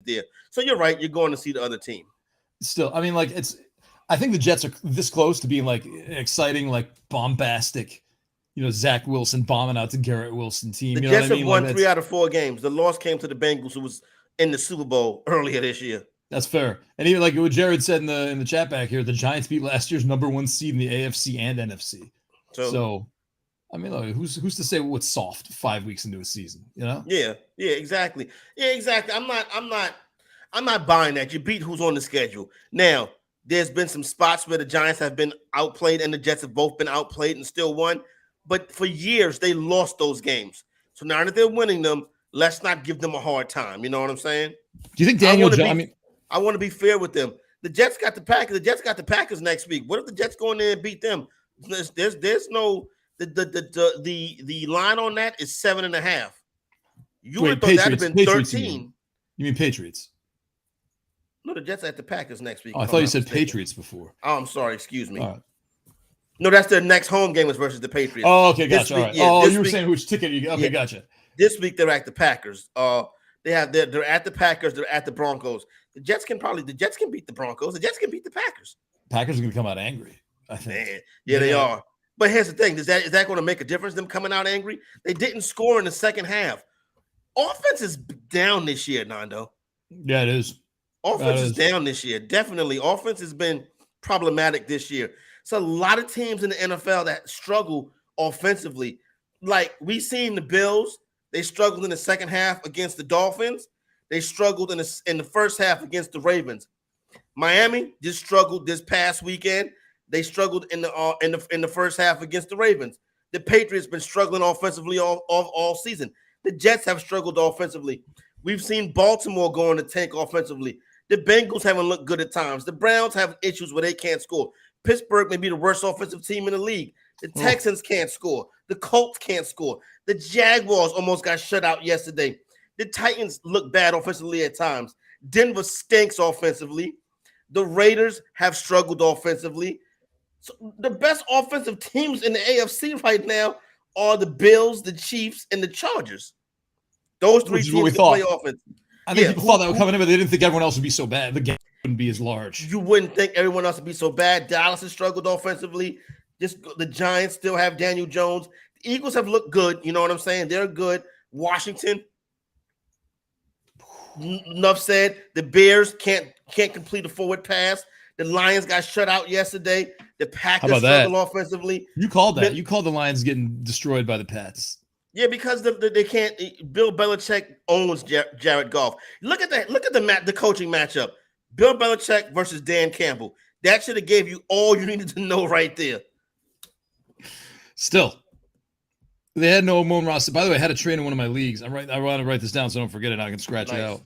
there. So you're right. You're going to see the other team. Still, I mean, like I think the Jets are this close to being like exciting, like bombastic, Zach Wilson bombing out to Garrett Wilson team. The You know Jets what I mean? have won Like 3 out of 4 games. The loss came to the Bengals, who was in the Super Bowl earlier this year. That's fair. And even like what Jared said in the chat back here, the Giants beat last year's #1 seed in the AFC and NFC. So I mean, look, who's to say what's soft 5 weeks into a season? Yeah, exactly. Yeah, exactly. I'm not buying that. You beat who's on the schedule. Now, there's been some spots where the Giants have been outplayed and the Jets have both been outplayed and still won. But for years, they lost those games. So now that they're winning them, let's not give them a hard time. You know what I'm saying? Do you think Daniel Jones? I want to be fair with them. The Jets got the Packers. The Jets got the Packers next week. What if the Jets go in there and beat them? There's no the line on that is 7.5. You would have thought that'd have been 13. You mean Patriots? No, the Jets at the Packers next week. Oh, I thought you said Patriots before. Oh, I'm sorry. Excuse me. No, that's their next home game is versus the Patriots. Oh, okay, gotcha. All right. You were saying which ticket you got. Okay, gotcha. This week they're at the Packers. They're at the Packers. They're at the Broncos. The Jets can beat the Broncos. The Jets can beat the Packers. Packers are going to come out angry, I think. Man, yeah, they are. But here's the thing: is that going to make a difference? Them coming out angry? They didn't score in the second half. Offense is down this year, Nando. Yeah, it is. Offense is down this year. Definitely, offense has been problematic this year. It's a lot of teams in the NFL that struggle offensively. Like we seen the Bills, they struggled in the second half against the Dolphins. They struggled in the first half against the Ravens. Miami just struggled this past weekend. They struggled in the first half against the Ravens. The Patriots been struggling offensively all season. The Jets have struggled offensively. We've seen Baltimore go in the tank offensively. The Bengals haven't looked good at times. The Browns have issues where they can't score. Pittsburgh may be the worst offensive team in the league. The Texans can't score. The Colts can't score. The Jaguars almost got shut out yesterday. The Titans look bad offensively at times. Denver stinks offensively. The Raiders have struggled offensively. So the best offensive teams in the AFC right now are the Bills, the Chiefs, and the Chargers. Those three teams play offense. I think people thought that would come in, but they didn't think everyone else would be so bad. The game wouldn't be as large. You wouldn't think everyone else would be so bad. Dallas has struggled offensively. Just the Giants still have Daniel Jones. The Eagles have looked good. You know what I'm saying? They're good. Washington. Enough said. The Bears can't complete a forward pass. The Lions got shut out yesterday. The Packers struggle offensively. You called that. You called the Lions getting destroyed by the Pats. Yeah, because they can't. Bill Belichick owns Jared Goff. Look at that. Look at the coaching matchup. Bill Belichick versus Dan Campbell. That should have gave you all you needed to know right there. Still, they had no Amon Ross. By the way, I had a trade in one of my leagues. I want to write this down so I don't forget it. I can scratch it out.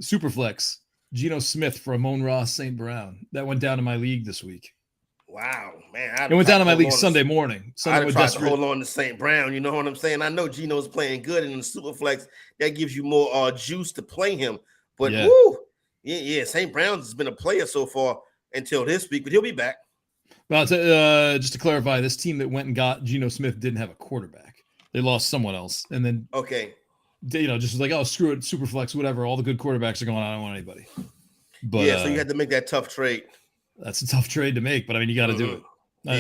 Superflex. Geno Smith for Amon Ross St. Brown. That went down in my league this week. Wow, man. It went down in my league Sunday morning. I tried to hold on to St. Brown. You know what I'm saying? I know Geno's playing good in the Superflex. That gives you more juice to play him. But, St. Brown's has been a player so far until this week, but he'll be back. Well, just to clarify, this team that went and got Geno Smith didn't have a quarterback. They lost someone else. And then, just was like, oh, screw it, Superflex, whatever. All the good quarterbacks are going on. I don't want anybody. But, so you had to make that tough trade. That's a tough trade to make, but I mean, you got to do it. I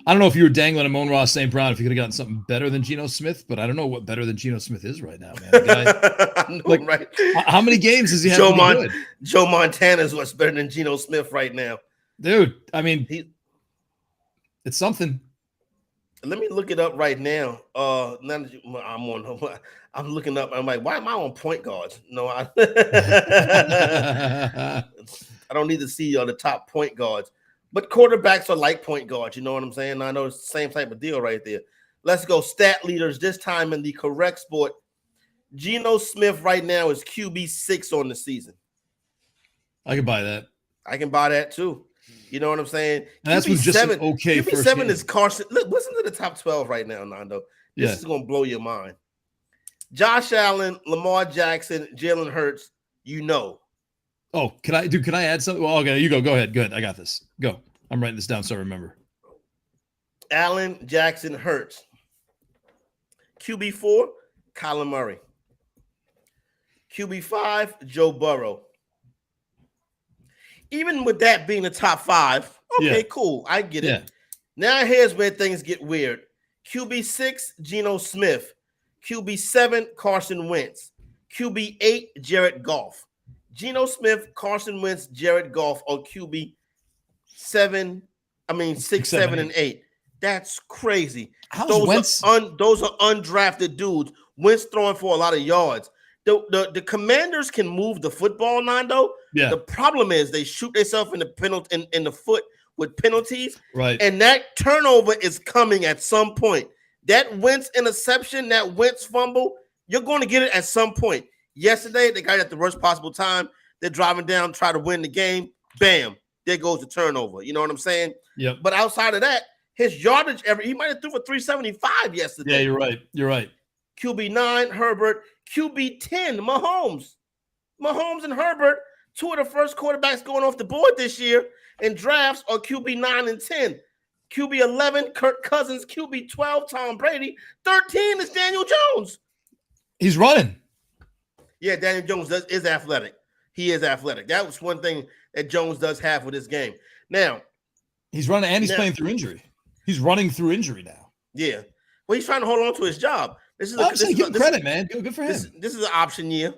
don't know if you were dangling Amon Ross St. Brown if you could have gotten something better than Geno Smith, but I don't know what better than Geno Smith is right now, man. The guy, right? How many games does he have to be good? Joe Montana is what's better than Geno Smith right now. Dude, I mean, it's something. Let me look it up right now. I'm looking up. I'm like, why am I on point guards? No, I don't need to see the top point guards. But quarterbacks are like point guards. You know what I'm saying? I know it's the same type of deal right there. Let's go. Stat leaders this time in the correct sport. Geno Smith right now is QB 6 on the season. I can buy that. I can buy that too. You know what I'm saying? And that's just an okay QB 7 is Carson. Look, listen to the top 12 right now, Nando. This is gonna blow your mind. Josh Allen, Lamar Jackson, Jalen Hurts. Oh, can I add something? Well, okay, you go. Go ahead. Good. I got this. Go. I'm writing this down so I remember. Allen, Jackson, Hurts. QB4, Kyler Murray. QB5, Joe Burrow. Even with that being the top 5, okay, cool. I get it. Now here's where things get weird. QB6, Geno Smith. QB7, Carson Wentz. QB8, Jared Goff. Geno Smith, Carson Wentz, Jared Goff, or QB6, 7, and 8. That's crazy. Those are undrafted dudes. Wentz throwing for a lot of yards. The Commanders can move the football, Nando. Yeah. The problem is they shoot themselves in the foot with penalties. Right. And that turnover is coming at some point. That Wentz interception, that Wentz fumble, you're going to get it at some point. Yesterday, they got it at the worst possible time. They're driving down, try to win the game. Bam. There goes the turnover. You know what I'm saying? Yep. But outside of that, his yardage, he might have threw for 375 yesterday. Yeah, you're right. QB9, Herbert. QB10, Mahomes. Mahomes and Herbert, 2 of the first quarterbacks going off the board this year in drafts are QB9 and 10. QB11, Kirk Cousins. QB12, Tom Brady. 13 is Daniel Jones. He's running. Yeah, Daniel Jones is athletic. He is athletic. That was one thing that Jones does have with this game. Now, he's running and he's playing through injury. He's running through injury now. Yeah. Well, he's trying to hold on to his job. Give him credit, man. Good for him. This is an option year.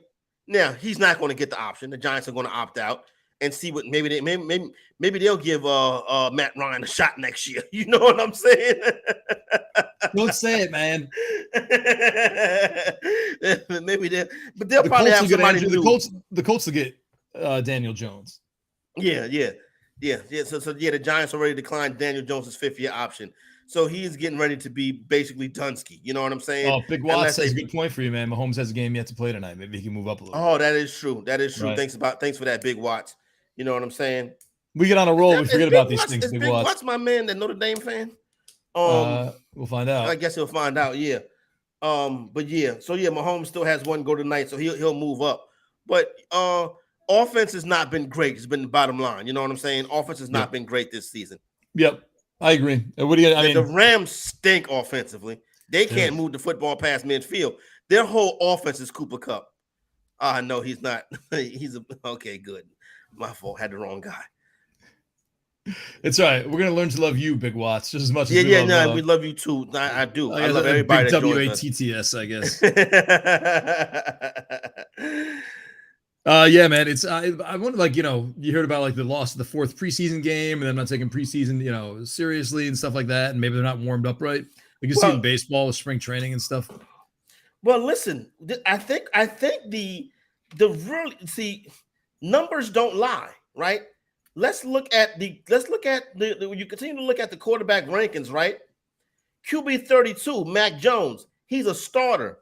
Now, he's not going to get the option. The Giants are going to opt out and see what maybe they'll give Matt Ryan a shot next year. You know what I'm saying? Don't say it, man. Maybe they'll probably have somebody new. The Colts will get Daniel Jones. Yeah. So the Giants already declined Daniel Jones' 5th-year option. So he's getting ready to be basically Dunsky. You know what I'm saying? Oh, Big Watts has a good point for you, man. Mahomes has a game yet to play tonight. Maybe he can move up a little. Oh, that is true. Right. Thanks for that, Big Watts. You know what I'm saying? We get on a roll. We forget about these things. Big Watts, my man, that Notre Dame fan. We'll find out. I guess he'll find out. Yeah. But yeah. So yeah, Mahomes still has one go tonight, so he'll move up. But offense has not been great. It's been the bottom line. You know what I'm saying? Offense has not been great this season. Yep. I agree. The Rams stink offensively. They can't move the football past midfield. Their whole offense is Cooper Kupp. No, he's not. Okay, good. My fault. Had the wrong guy. It's all right. We're gonna learn to love you, Big Watts, just as much as we love you too. I do. I love everybody. Big WATTS, I guess. Yeah, man. It's I wonder, you heard about the loss of the 4th preseason game, and them not taking preseason, seriously and stuff like that, and maybe they're not warmed up right. You can see in baseball with spring training and stuff. Well, listen, I think the numbers don't lie, right? Let's look at the you continue to look at the quarterback rankings, right? QB 32, Mac Jones. He's a starter.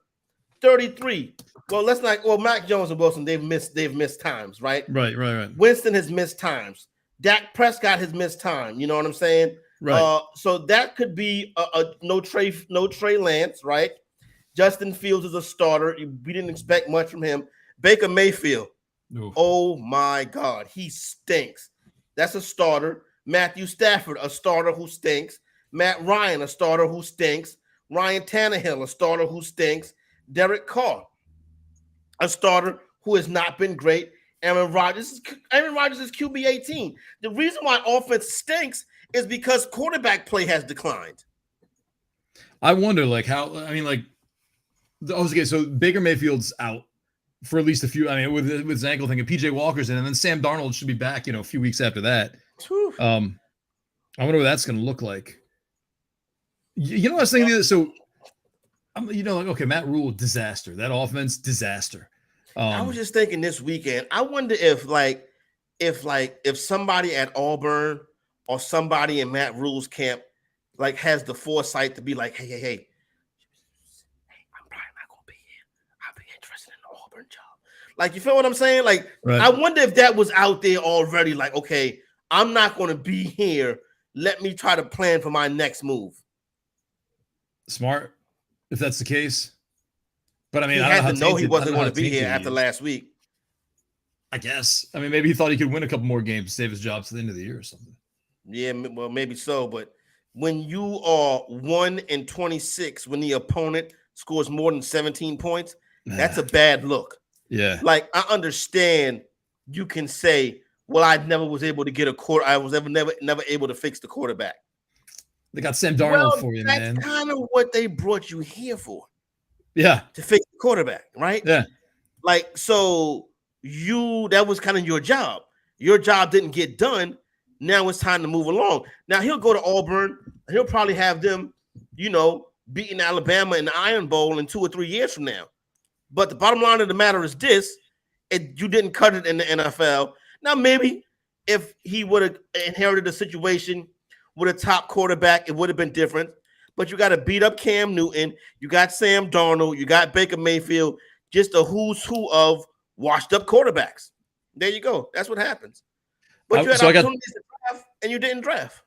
33. Well, Mac Jones and Wilson, they've missed times, right? Right. Winston has missed times. Dak Prescott has missed time. You know what I'm saying? Right. So that could be a no Trey Lance, right? Justin Fields is a starter. We didn't expect much from him. Baker Mayfield. Oof. Oh my God, he stinks. That's a starter. Matthew Stafford, a starter who stinks. Matt Ryan, a starter who stinks. Ryan Tannehill, a starter who stinks. Derek Carr, a starter who has not been great. Aaron Rodgers is QB 18. The reason why offense stinks is because quarterback play has declined. I wonder, so Baker Mayfield's out for at least a few. I mean, with his ankle thing, and PJ Walker's in, and then Sam Darnold should be back, a few weeks after that. I wonder what that's going to look like. You know what I was thinking? So, okay, Matt Rule, disaster. That offense, disaster. I was just thinking this weekend. I wonder if somebody at Auburn or somebody in Matt Rule's camp has the foresight to be like, hey, I'm probably not gonna be here. I'll be interested in the Auburn job. You feel what I'm saying? Right. I wonder if that was out there already. Okay, I'm not gonna be here. Let me try to plan for my next move. Smart, if that's the case. But I mean, he had to know he wasn't going to be here after last week. I guess. I mean, maybe he thought he could win a couple more games to save his job to the end of the year or something. Yeah, well, maybe so. But when you are 1-26, when the opponent scores more than 17 points, that's a bad look. Yeah. Like, I understand you can say, well, I never was able to get a quarter. I was never able to fix the quarterback. They got Sam Darnold for you, man. That's kind of what they brought you here for. Yeah. To fix the quarterback, right? Yeah. Like, so that was kind of your job. Your job didn't get done. Now it's time to move along. Now he'll go to Auburn. He'll probably have them, beating Alabama in the Iron Bowl in 2 or 3 years from now. But the bottom line of the matter is this: you didn't cut it in the NFL. Now, maybe if he would have inherited a situation with a top quarterback, it would have been different. But you got to beat up Cam Newton. You got Sam Darnold. You got Baker Mayfield. Just a who's who of washed-up quarterbacks. There you go. That's what happens. But you had opportunities to draft, and you didn't draft.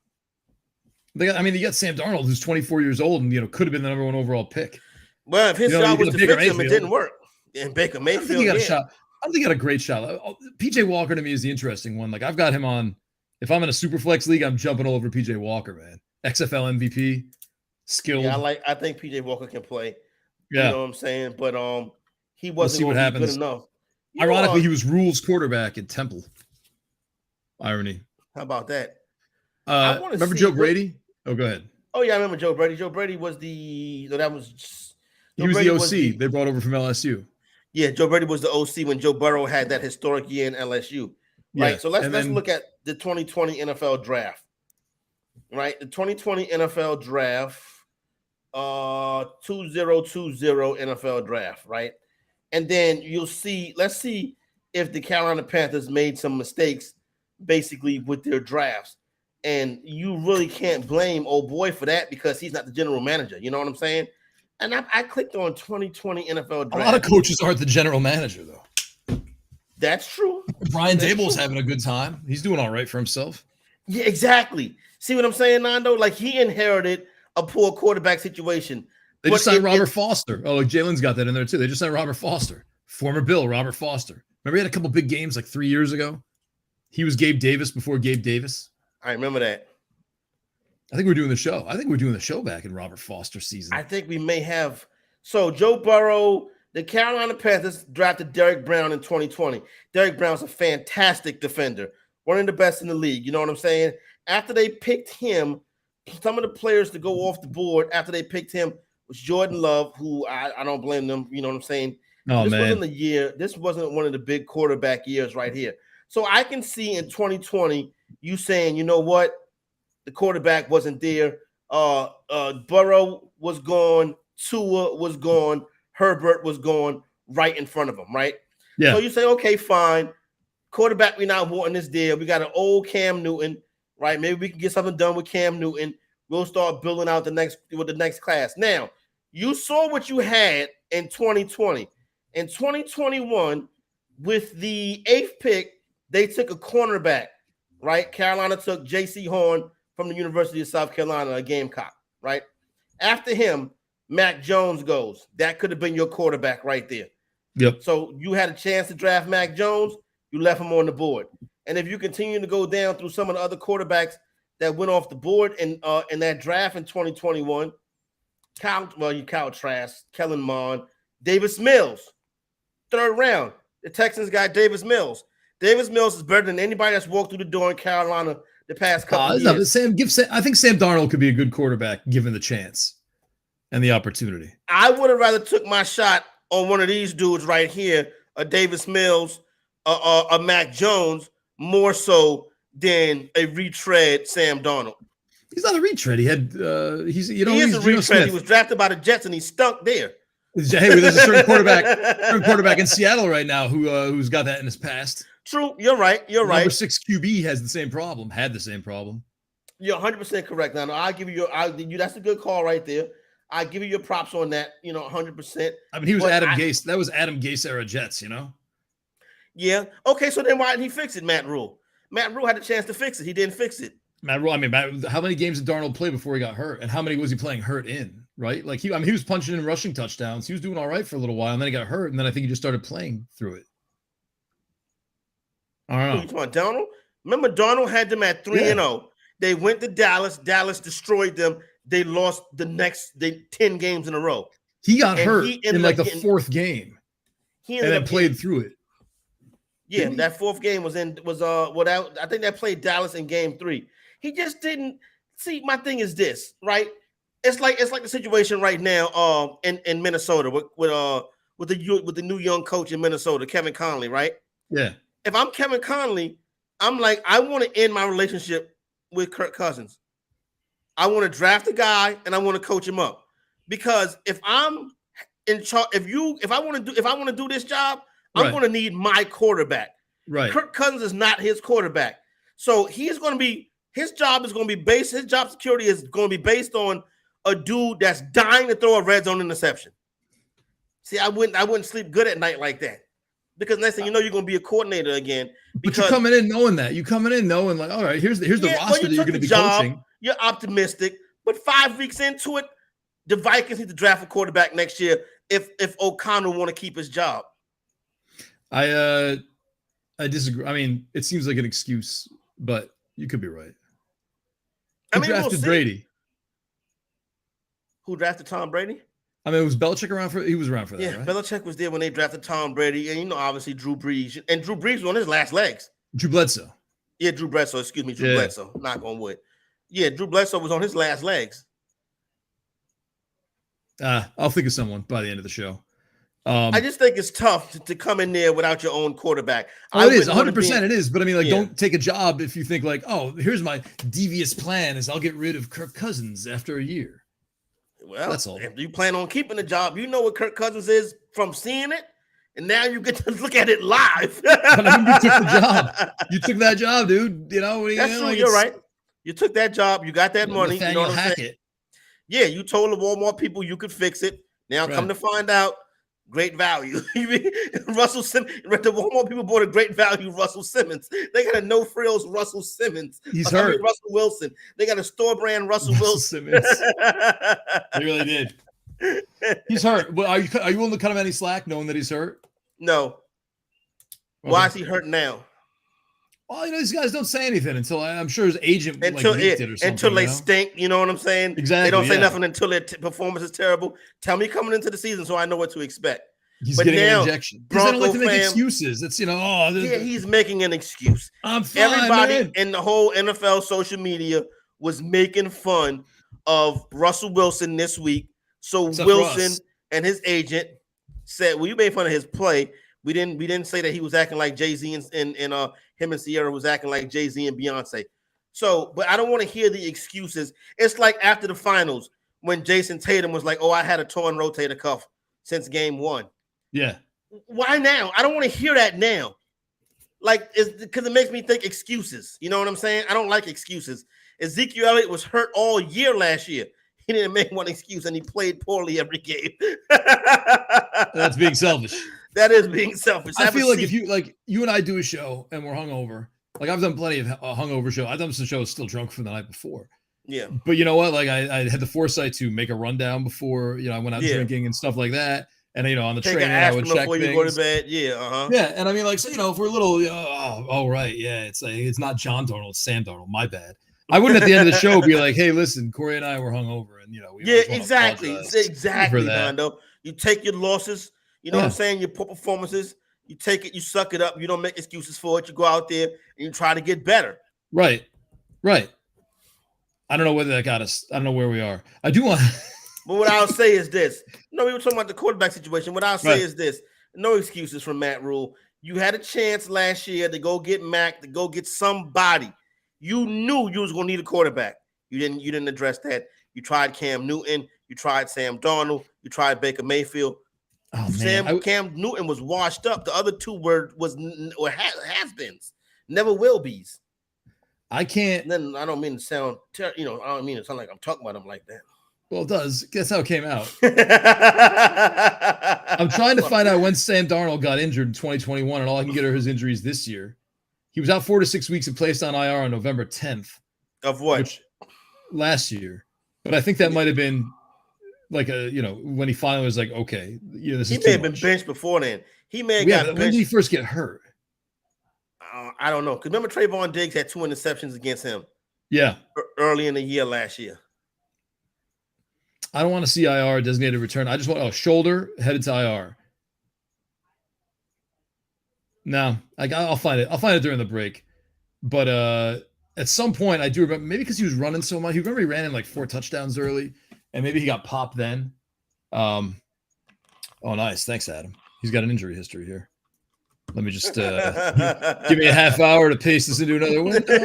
You got Sam Darnold, who's 24 years old and, could have been the number 1 overall pick. Well, if his job was to fix him, it didn't work. And Baker Mayfield, I don't think he got a shot. I don't think he got a great shot. PJ Walker, to me, is the interesting one. Like, I've got him on. If I'm in a super flex league, I'm jumping all over PJ Walker, man. XFL MVP, skilled. Yeah, I think PJ Walker can play. Yeah. You know what I'm saying? But he wasn't good enough. Ironically, he was Rule's quarterback at Temple. Irony. How about that? Remember Joe Brady? Oh, go ahead. Oh, yeah, I remember Joe Brady. Joe Brady was he was the OC they brought over from LSU. Yeah, Joe Brady was the OC when Joe Burrow had that historic year in LSU. Right. Yeah. So let's look at the 2020 NFL draft. Right. The 2020 NFL draft, 2020 NFL draft, right? And then let's see if the Carolina Panthers made some mistakes basically with their drafts. And you really can't blame old boy for that because he's not the general manager. You know what I'm saying? And I clicked on 2020 NFL draft. A lot of coaches aren't the general manager, though. That's true. Brian Daboll's having a good time. He's doing all right for himself. Yeah, exactly. See what I'm saying, Nando? Like, he inherited a poor quarterback situation. They just signed Robert Foster. Oh, like Jalen's got that in there, too. They just signed Robert Foster. Former Bill, Robert Foster. Remember he had a couple big games like 3 years ago? He was Gabe Davis before Gabe Davis. I remember that. I think we're doing the show. I think we're doing the show back in Robert Foster's season. I think we may have. So Joe Burrow, the Carolina Panthers drafted Derrick Brown in 2020. Derrick Brown's a fantastic defender, one of the best in the league. You know what I'm saying? After they picked him, some of the players to go off the board after they picked him was Jordan Love, who I don't blame them. You know what I'm saying? This wasn't one of the big quarterback years right here. So I can see in 2020 you saying, you know what? The quarterback wasn't there. Burrow was gone. Tua was gone. Herbert was gone right in front of him, right? Yeah. So you say, okay, fine. Quarterback we not wanting this deal. We got an old Cam Newton, right? Maybe we can get something done with Cam Newton. We'll start building out the next class. Now, you saw what you had in 2020. In 2021, with the 8th pick, they took a cornerback, right? Carolina took J.C. Horn from the University of South Carolina, a Gamecock, right? After him, Mac Jones goes. That could have been your quarterback right there. Yep. So you had a chance to draft Mac Jones. You left him on the board. And if you continue to go down through some of the other quarterbacks that went off the board in that draft in 2021, Kyle Trask, Kellen Mond, Davis Mills, 3rd round. The Texans got Davis Mills. Davis Mills is better than anybody that's walked through the door in Carolina the past couple of years. I think Sam Darnold could be a good quarterback given the chance and the opportunity. I would have rather took my shot on one of these dudes right here, a Davis Mills, a Mac Jones, more so than a retread Sam Darnold. He's not a retread. He is a retread. He was drafted by the Jets and he stunk there. Hey, there's a certain quarterback in Seattle right now who's got that in his past. True, you're right. Number 6 QB had the same problem. You're 100% correct. Now, I'll give you that's a good call right there. I give you your props on that. 100%. I mean, he was Adam Gase. That was Adam Gase era Jets. Yeah. Okay. So then why didn't he fix it, Matt Rule? Matt Rule had a chance to fix it. He didn't fix it. Matt Rule. I mean, how many games did Darnold play before he got hurt, and how many was he playing hurt in? Right? Like he was punching in rushing touchdowns. He was doing all right for a little while, and then he got hurt, and then I think he just started playing through it. I don't know. You talking about Darnold? Remember, Darnold had them at 3-0. They went to Dallas. Dallas destroyed them. They lost the next 10 games in a row. He got hurt in like the 4th game. He and ended then up played through it. Yeah, that fourth game was without. I think that played Dallas in game 3. He just didn't see. My thing is this, right? It's like the situation right now in Minnesota with the new young coach in Minnesota, Kevin Conley, right? Yeah. If I'm Kevin Conley, I'm like, I want to end my relationship with Kirk Cousins. I want to draft a guy and I want to coach him up. Because if I'm in charge, if I want to do this job, I'm going to need my quarterback. Right. Kirk Cousins is not his quarterback. So his job security is going to be based on a dude that's dying to throw a red zone interception. See, I wouldn't sleep good at night like that. Because next thing you know, you're going to be a coordinator again. But you're coming in knowing that. You coming in knowing like, all right, here's the roster that you're going to be coaching. You're optimistic, but 5 weeks into it, the Vikings need to draft a quarterback next year if O'Connell want to keep his job. I disagree. I mean, it seems like an excuse, but you could be right. Who drafted Brady? Who drafted Tom Brady? I mean, was Belichick around for? He was around for that, yeah, right? Belichick was there when they drafted Tom Brady, and obviously Drew Brees, and Drew Brees was on his last legs. Drew Bledsoe. Yeah, Drew Bledsoe. Excuse me, Drew Bledsoe. Knock on wood. Yeah, Drew Bledsoe was on his last legs. I'll think of someone by the end of the show. I just think it's tough to come in there without your own quarterback. It is 100%. It is, but I mean, like, don't take a job if you think like, oh, here's my devious plan: is I'll get rid of Kirk Cousins after a year. Well, that's all. If you plan on keeping the job, you know what Kirk Cousins is from seeing it, and now you get to look at it live. But I mean, you took the job. You took that job, dude. That's true. You're right. You took that job. You got that money. You know what I'm saying? Yeah, you told the Walmart people you could fix it. Now come to find out, great value. Russell Simmons, the Walmart people bought a great value Russell Simmons. They got a no frills Russell Simmons. He's hurt. Russell Wilson. They got a store brand Russell Wilson. Simmons. They really did. He's hurt. Well, are you willing to cut him any slack knowing that he's hurt? No. Okay. Why is he hurt now? Well, these guys don't say anything until I'm sure his agent leaked it or something. Until they stink, you know what I'm saying? Exactly. They don't say nothing until their performance is terrible. Tell me coming into the season so I know what to expect. He's getting an injection. Because they don't like to make excuses. It's he's making an excuse. I'm fine. Everybody in the whole NFL social media was making fun of Russell Wilson this week. So Except Wilson and his agent said, "Well, you made fun of his play. We didn't say that he was acting like Jay-Z and him and Sierra was acting like Jay-Z and Beyonce." So, but I don't want to hear the excuses. It's like after the finals when Jason Tatum was like, "Oh, I had a torn rotator cuff since game 1." Yeah. Why now? I don't want to hear that now. Like, it's because it makes me think excuses. You know what I'm saying? I don't like excuses. Ezekiel Elliott was hurt all year last year. He didn't make one excuse, and he played poorly every game. That's being selfish. That is being selfish. I feel like if you and I do a show and we're hungover, like I've done plenty of hungover shows. I've done some shows still drunk from the night before. Yeah. But you know what? Like I had the foresight to make a rundown before, I went out drinking and stuff like that. And, on the train, I would check before things. You go to bed. Yeah. Uh-huh. Yeah. And I mean, like, so, if we're a little, right. Yeah. It's like, it's not John Darnold, it's Sam Darnold. My bad. I wouldn't at the end of the show be like, hey, listen, Corey and I were hungover. And, exactly. Exactly, Hondo. You take your losses. You know what I'm saying? Your poor performances. You take it, you suck it up. You don't make excuses for it. You go out there and you try to get better. Right. Right. I don't know whether that got us. I don't know where we are. I do want. But what I'll say is this. We were talking about the quarterback situation. What I'll say is this. No excuses from Matt Rule. You had a chance last year to go get Mac, to go get somebody. You knew you was going to need a quarterback. You didn't address that. You tried Cam Newton. You tried Sam Darnold. You tried Baker Mayfield. Oh, man. Cam Newton was washed up. The other two has-beens. Never will be's. I can't. And then I don't mean to sound, I don't mean to sound like I'm talking about him like that. Well, it does. Guess how it came out. I'm trying to find out when Sam Darnold got injured in 2021, and all I can get are his injuries this year. He was out 4 to 6 weeks and placed on IR on November 10th. Of what? Last year. But I think that might have been like when he finally was like, okay, this is. He may have been benched before then. He may have got benched. When did he first get hurt? I don't know. Because remember, Trayvon Diggs had 2 interceptions against him. Yeah. Early in the year last year. I don't want to see IR designated return. I just want shoulder headed to IR. No, I'll find it. I'll find it during the break. But at some point, I do remember, maybe because he was running so much. He ran in like 4 touchdowns early, and maybe he got popped then. Oh, nice. Thanks, Adam. He's got an injury history here. Let me just give me a half hour to paste this into another window.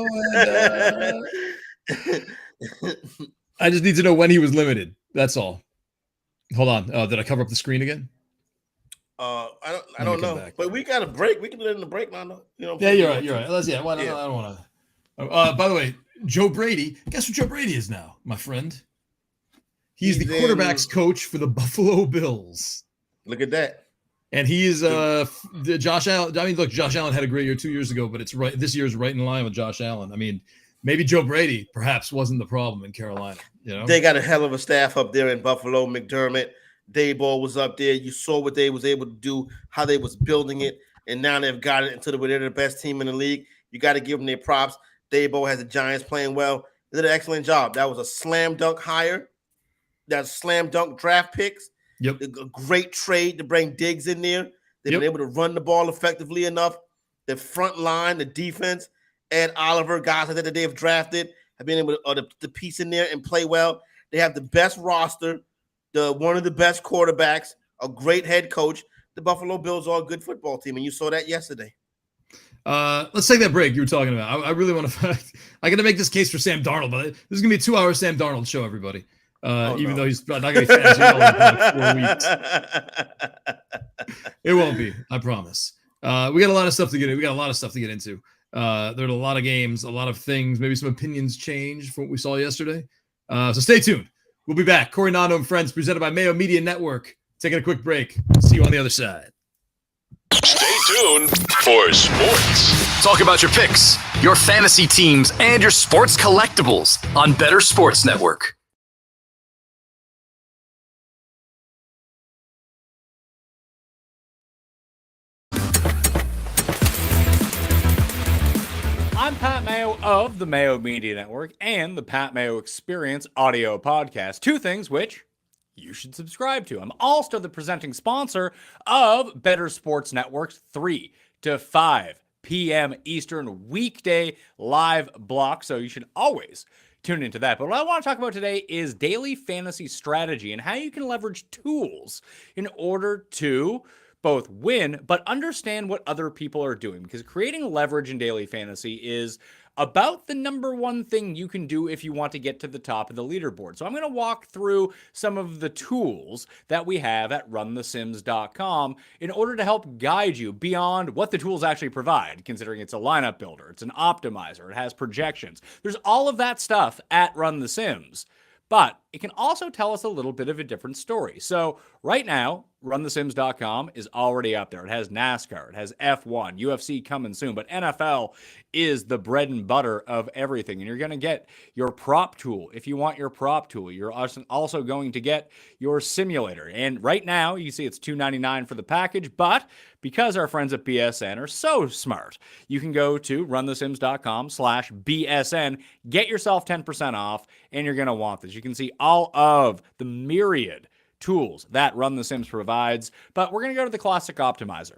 And, I just need to know when he was limited. That's all. Hold on. Did I cover up the screen again? I don't know. Back. But we got a break. We can do it in the break now. You know. Yeah, you're right. You're right. I don't want to. By the way, Joe Brady. Guess what Joe Brady is now, my friend? He's the quarterback's coach for the Buffalo Bills. Look at that. And he is Josh Allen. I mean, look, Josh Allen had a great year 2 years ago, but it's right. This year's right in line with Josh Allen. I mean, maybe Joe Brady perhaps wasn't the problem in Carolina. You know, they got a hell of a staff up there in Buffalo. McDermott, Daboll was up there. You saw what they was able to do, how they was building it, and now they've got it into where they're the best team in the league. You got to give them their props. Daboll has the Giants playing well. They did an excellent job. That was a slam dunk hire. That's slam dunk draft picks. Yep. A great trade to bring Diggs in there. They've been able to run the ball effectively enough. The front line, the defense, Ed Oliver, guys like that they have drafted, have been able to piece in there and play well. They have the best roster, one of the best quarterbacks, a great head coach. The Buffalo Bills are a good football team, and you saw that yesterday. Let's take that break you were talking about. I really want to – I got to make this case for Sam Darnold, but this is going to be a 2-hour Sam Darnold show, everybody. Even though he's not going to be fantasy in 4 weeks. It won't be, I promise. We got a lot of stuff to get into. There are a lot of games, a lot of things. Maybe some opinions change from what we saw yesterday. So stay tuned. We'll be back. Corey Nando and Friends, presented by Mayo Media Network. Taking a quick break. See you on the other side. Stay tuned for sports. Talk about your picks, your fantasy teams, and your sports collectibles on Bettor Sports Network. I'm Pat Mayo of the Mayo Media Network and the Pat Mayo Experience audio podcast. 2 things which you should subscribe to. I'm also the presenting sponsor of Bettor Sports Network's 3 to 5 p.m. Eastern weekday live block. So you should always tune into that. But what I want to talk about today is daily fantasy strategy and how you can leverage tools in order to both win, but understand what other people are doing, because creating leverage in daily fantasy is about the number one thing you can do if you want to get to the top of the leaderboard. So I'm going to walk through some of the tools that we have at runthesims.com in order to help guide you beyond what the tools actually provide, considering it's a lineup builder, it's an optimizer, it has projections. There's all of that stuff at Run the Sims. But it can also tell us a little bit of a different story. So right now, runthesims.com is already up there. It has NASCAR, it has F1, UFC coming soon, but NFL is the bread and butter of everything. And you're going to get your prop tool. If you want your prop tool, you're also going to get your simulator. And right now, you see it's $2.99 for the package, but because our friends at BSN are so smart, you can go to runthesims.com/BSN, get yourself 10% off, and you're going to want this. You can see all of the myriad tools that Run the Sims provides, but we're going to go to the Classic Optimizer.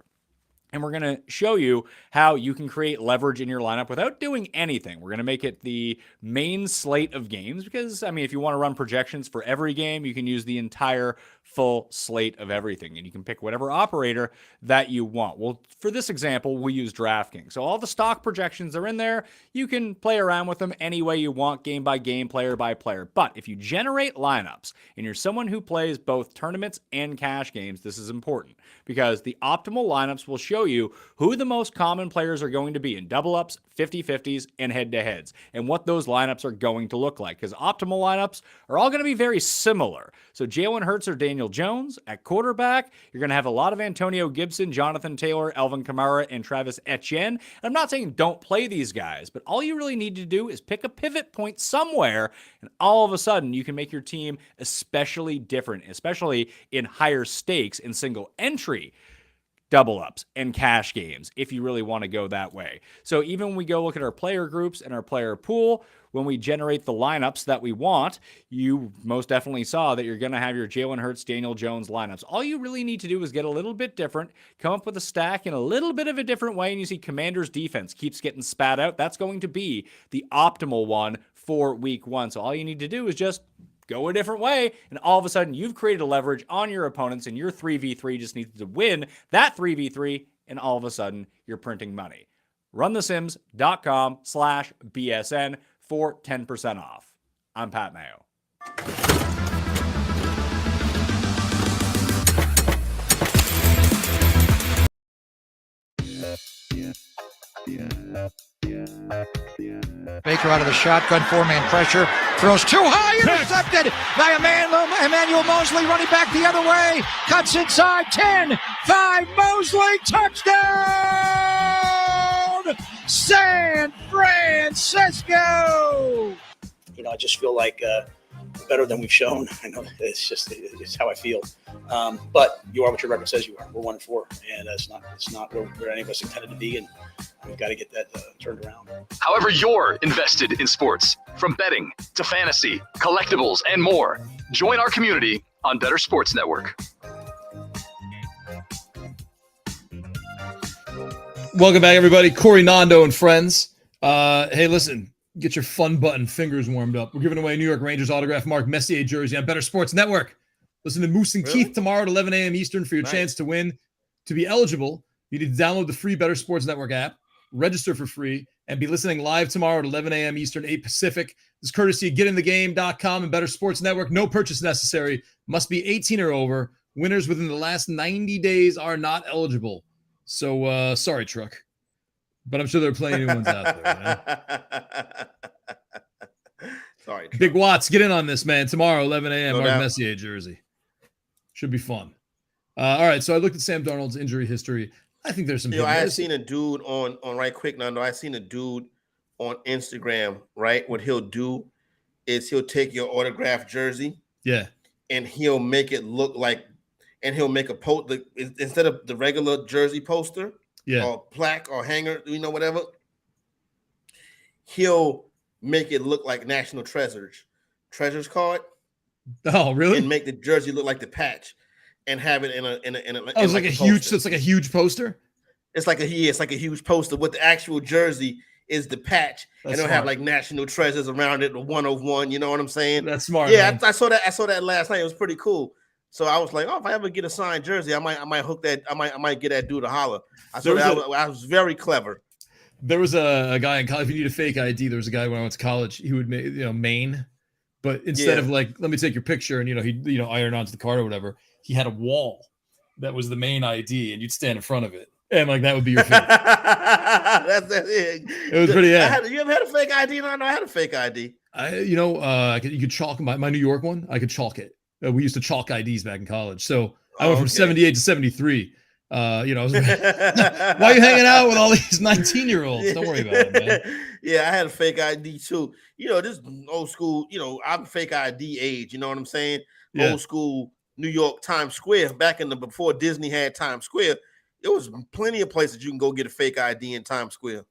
And we're going to show you how you can create leverage in your lineup without doing anything. We're going to make it the main slate of games because, I mean, if you want to run projections for every game, you can use the entire full slate of everything. And you can pick whatever operator that you want. Well, for this example, we use DraftKings. So all the stock projections are in there. You can play around with them any way you want, game by game, player by player. But if you generate lineups and you're someone who plays both tournaments and cash games, this is important because the optimal lineups will show you who the most common players are going to be in double ups, 50-50s, and head-to-heads, and what those lineups are going to look like, because optimal lineups are all going to be very similar. So Jalen Hurts or Daniel Jones at quarterback, you're going to have a lot of Antonio Gibson, Jonathan Taylor, Alvin Kamara, and Travis Etienne. And I'm not saying don't play these guys, but all you really need to do is pick a pivot point somewhere, and all of a sudden you can make your team especially different, especially in higher stakes in single entry double ups and cash games if you really want to go that way. So even when we go look at our player groups and our player pool, when we generate the lineups that we want, you most definitely saw that you're going to have your Jalen Hurts, Daniel Jones lineups. All you really need to do is get a little bit different, come up with a stack in a little bit of a different way, and you see Commanders defense keeps getting spat out. That's going to be the optimal one for week 1. So all you need to do is just go a different way, and all of a sudden you've created a leverage on your opponents, and your 3v3 just needs to win that 3v3, and all of a sudden you're printing money. runthesims.com/BSN for 10% off. I'm Pat Mayo. Baker out of the shotgun, 4-man pressure, throws too high, intercepted by Emmanuel Mosley, running back the other way, cuts inside, 10, 5, Mosley, touchdown, San Francisco! I just feel like better than we've shown. I know it's how I feel. But you are what your record says you are. We're 1-4, and it's not where any of us intended to be, and we've got to get that turned around. However you're invested in sports, from betting to fantasy, collectibles, and more, join our community on Bettor Sports Network. Welcome back, everybody. Corey Nando and friends. Hey, listen, get your fun button fingers warmed up. We're giving away a New York Rangers autographed Mark Messier jersey on Bettor Sports Network. Listen to Moose and Keith tomorrow at 11 a.m. Eastern for your chance to win. To be eligible, you need to download the free Bettor Sports Network app, register for free, and be listening live tomorrow at 11 a.m. Eastern, 8 Pacific. This is courtesy of GetInTheGame.com and Bettor Sports Network. No purchase necessary. Must be 18 or over. Winners within the last 90 days are not eligible. So, sorry, Truck. But I'm sure there are plenty of new ones out there. Sorry. Truck. Big Watts, get in on this, man. Tomorrow, 11 a.m. No Mark doubt. Messier jersey. Should be fun. All right, so I looked at Sam Darnold's injury history. I think there's some. I had seen a dude on right quick, Nando. I seen a dude on Instagram, right? What he'll do is he'll take your autographed jersey, and he'll make it look like, and he'll make a post instead of the regular jersey poster, or plaque or hanger, whatever. He'll make it look like National Treasures card. Oh, really? And make the jersey look like the patch, and have it in a. Oh, it's like a huge. So it's like a huge poster. It's like a huge poster with the actual jersey is the patch, and it'll have like National Treasures around it, the 101. You know what I'm saying? That's smart. Yeah, I saw that. I saw that last night. It was pretty cool. So I was like, oh, if I ever get a signed jersey, I might hook that. I might get that dude a holler. I was very clever. There was a guy in college. If you need a fake ID, there was a guy when I went to college. He would make Maine, but instead of like, let me take your picture and he iron onto the card or whatever, he had a wall that was the main ID, and you'd stand in front of it, and like that would be your fake. That's it. It was pretty. Yeah. You ever had a fake ID? No, I had a fake ID. You could chalk my New York one. I could chalk it. We used to chalk IDs back in college, so I went from 78 to 73. Why are you hanging out with all these 19-year-olds? Don't worry about it, man. Yeah, I had a fake ID too. This old school. I'm fake ID age. You know what I'm saying? Yeah. Old school New York Times Square. Back in before Disney had Times Square, there was plenty of places you can go get a fake ID in Times Square.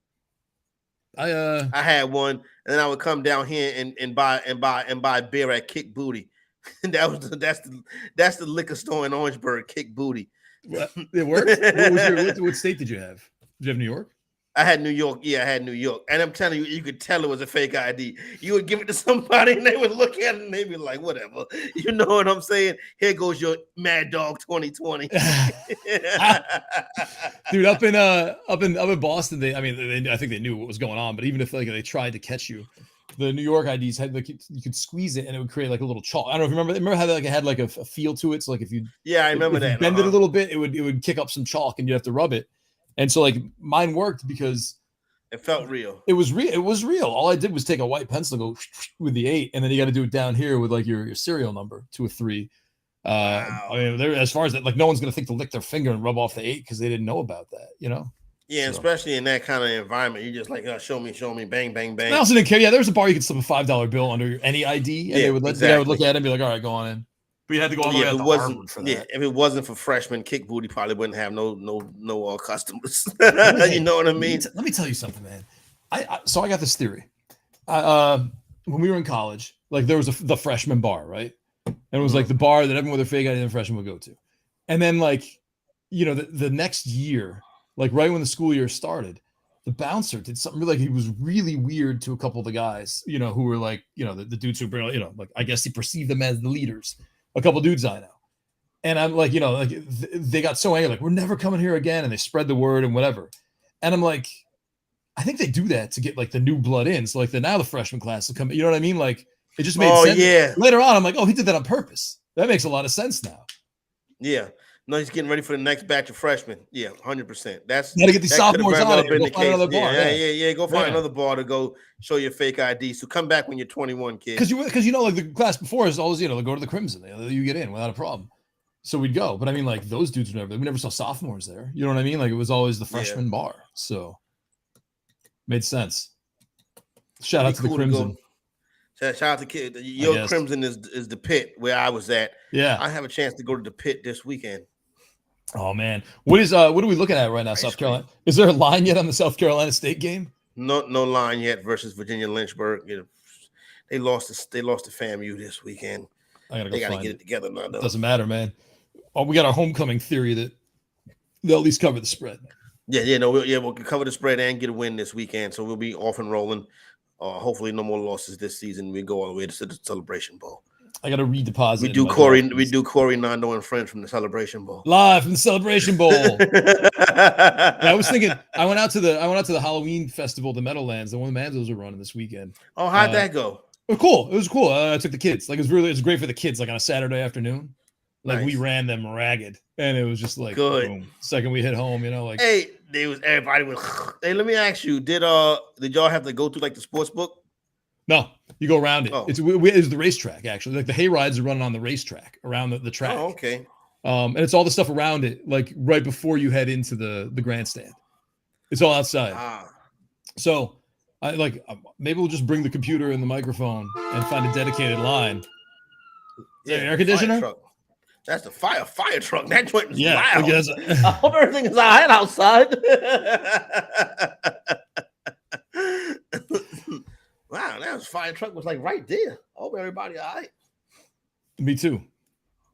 I had one, and then I would come down here and buy beer at Kick Booty. And that's the liquor store in Orangeburg, Kick Booty. It worked. What state did you have? Did you have New York? I had New York. Yeah, I had New York. And I'm telling you, you could tell it was a fake ID. You would give it to somebody, and they would look at it, and they'd be like, "Whatever." You know what I'm saying? Here goes your Mad Dog 2020. Dude, up in Boston, I think they knew what was going on. But even if they tried to catch you, the New York IDs had you could squeeze it and it would create like a little chalk. I don't know if you remember how it had like a feel to it. So like if you I remember that. You bend it a little bit, it would kick up some chalk and you'd have to rub it. And so like mine worked because it felt real. It was real. It was real. All I did was take a white pencil, go with the 8, and then you got to do it down here with like your serial number 2 or 3. Wow. As far as that, like no one's gonna think to lick their finger and rub off the 8 because they didn't know about that. Yeah, especially in that kind of environment, you're just like, show me, bang, bang, bang. I also didn't care. Yeah, there was a bar you could slip a $5 bill under any ID, and they would look at it and be like, all right, go on in. But you had to go all the Yeah, way if out it to wasn't, Harvard for that. yeah, if it wasn't for freshmen, Kick Booty probably wouldn't have no customers. Hey, You know what I mean? Let me tell you something, man. So I got this theory. When we were in college, like there was the freshman bar, right? And it was like the bar that everyone with their fake ID and freshmen would go to. And then like, you know, the next year, like right when the school year started, the bouncer did something really, like he was really weird to a couple of the guys, you know, who were like, you know, the dudes who were, you know, like I guess he perceived them as the leaders. A couple of dudes I know. And I'm like, you know, like they got so angry, like we're never coming here again. And they spread the word and whatever. And I'm like, I think they do that to get like the new blood in. So like now the freshman class will come, you know what I mean? Like it just made sense. Yeah. Later on, I'm like, oh, he did that on purpose. That makes a lot of sense now. Yeah. No, he's getting ready for the next batch of freshmen. Yeah, 100%. That's got to get these sophomores out of here. Go find another bar. Yeah. Go find another bar to go show your fake ID. So come back when you're 21, kid. Because you know, like the class before is always, you know, go to the Crimson. You get in without a problem. So we'd go. But I mean, like those dudes we never saw sophomores there. You know what I mean? Like it was always the freshman bar. So made sense. Shout out to the Crimson. Shout out to kid. Your Crimson is the Pit where I was at. Yeah. I have a chance to go to the Pit this weekend. Oh man. What are we looking at right now, South Carolina? Is there a line yet on the South Carolina State game? No line yet versus Virginia Lynchburg. You know, they lost to FAMU this weekend. They gotta get it together now. Though. Doesn't matter, man. Oh, we got our homecoming theory that they'll at least cover the spread. We'll cover the spread and get a win this weekend. So we'll be off and rolling. Hopefully no more losses this season. We go all the way to the Celebration Bowl. I got to redeposit. We do Corey, Nando, and friends from the Celebration Bowl. Live from the Celebration Bowl. I was thinking. I went out to the Halloween festival, the Meadowlands. The one the Manzos were running this weekend. Oh, how'd that go? It was cool. I took the kids. Like it was great for the kids. Like on a Saturday afternoon, like we ran them ragged, and it was just like good. Boom. Second we hit home, you know, like everybody was. Hey, let me ask you, did y'all have to go through like the sports book? No, you go around it. Oh. It's the racetrack actually. Like the hay rides are running on the racetrack around the track. Oh, okay. And it's all the stuff around it, like right before you head into the grandstand. It's all outside. So I like maybe we'll just bring the computer and the microphone and find a dedicated line. Yeah, air conditioner. That's the fire truck. That joint is loud. I hope everything is all right outside. Wow, that fire truck was like right there. I hope everybody all right. Me too.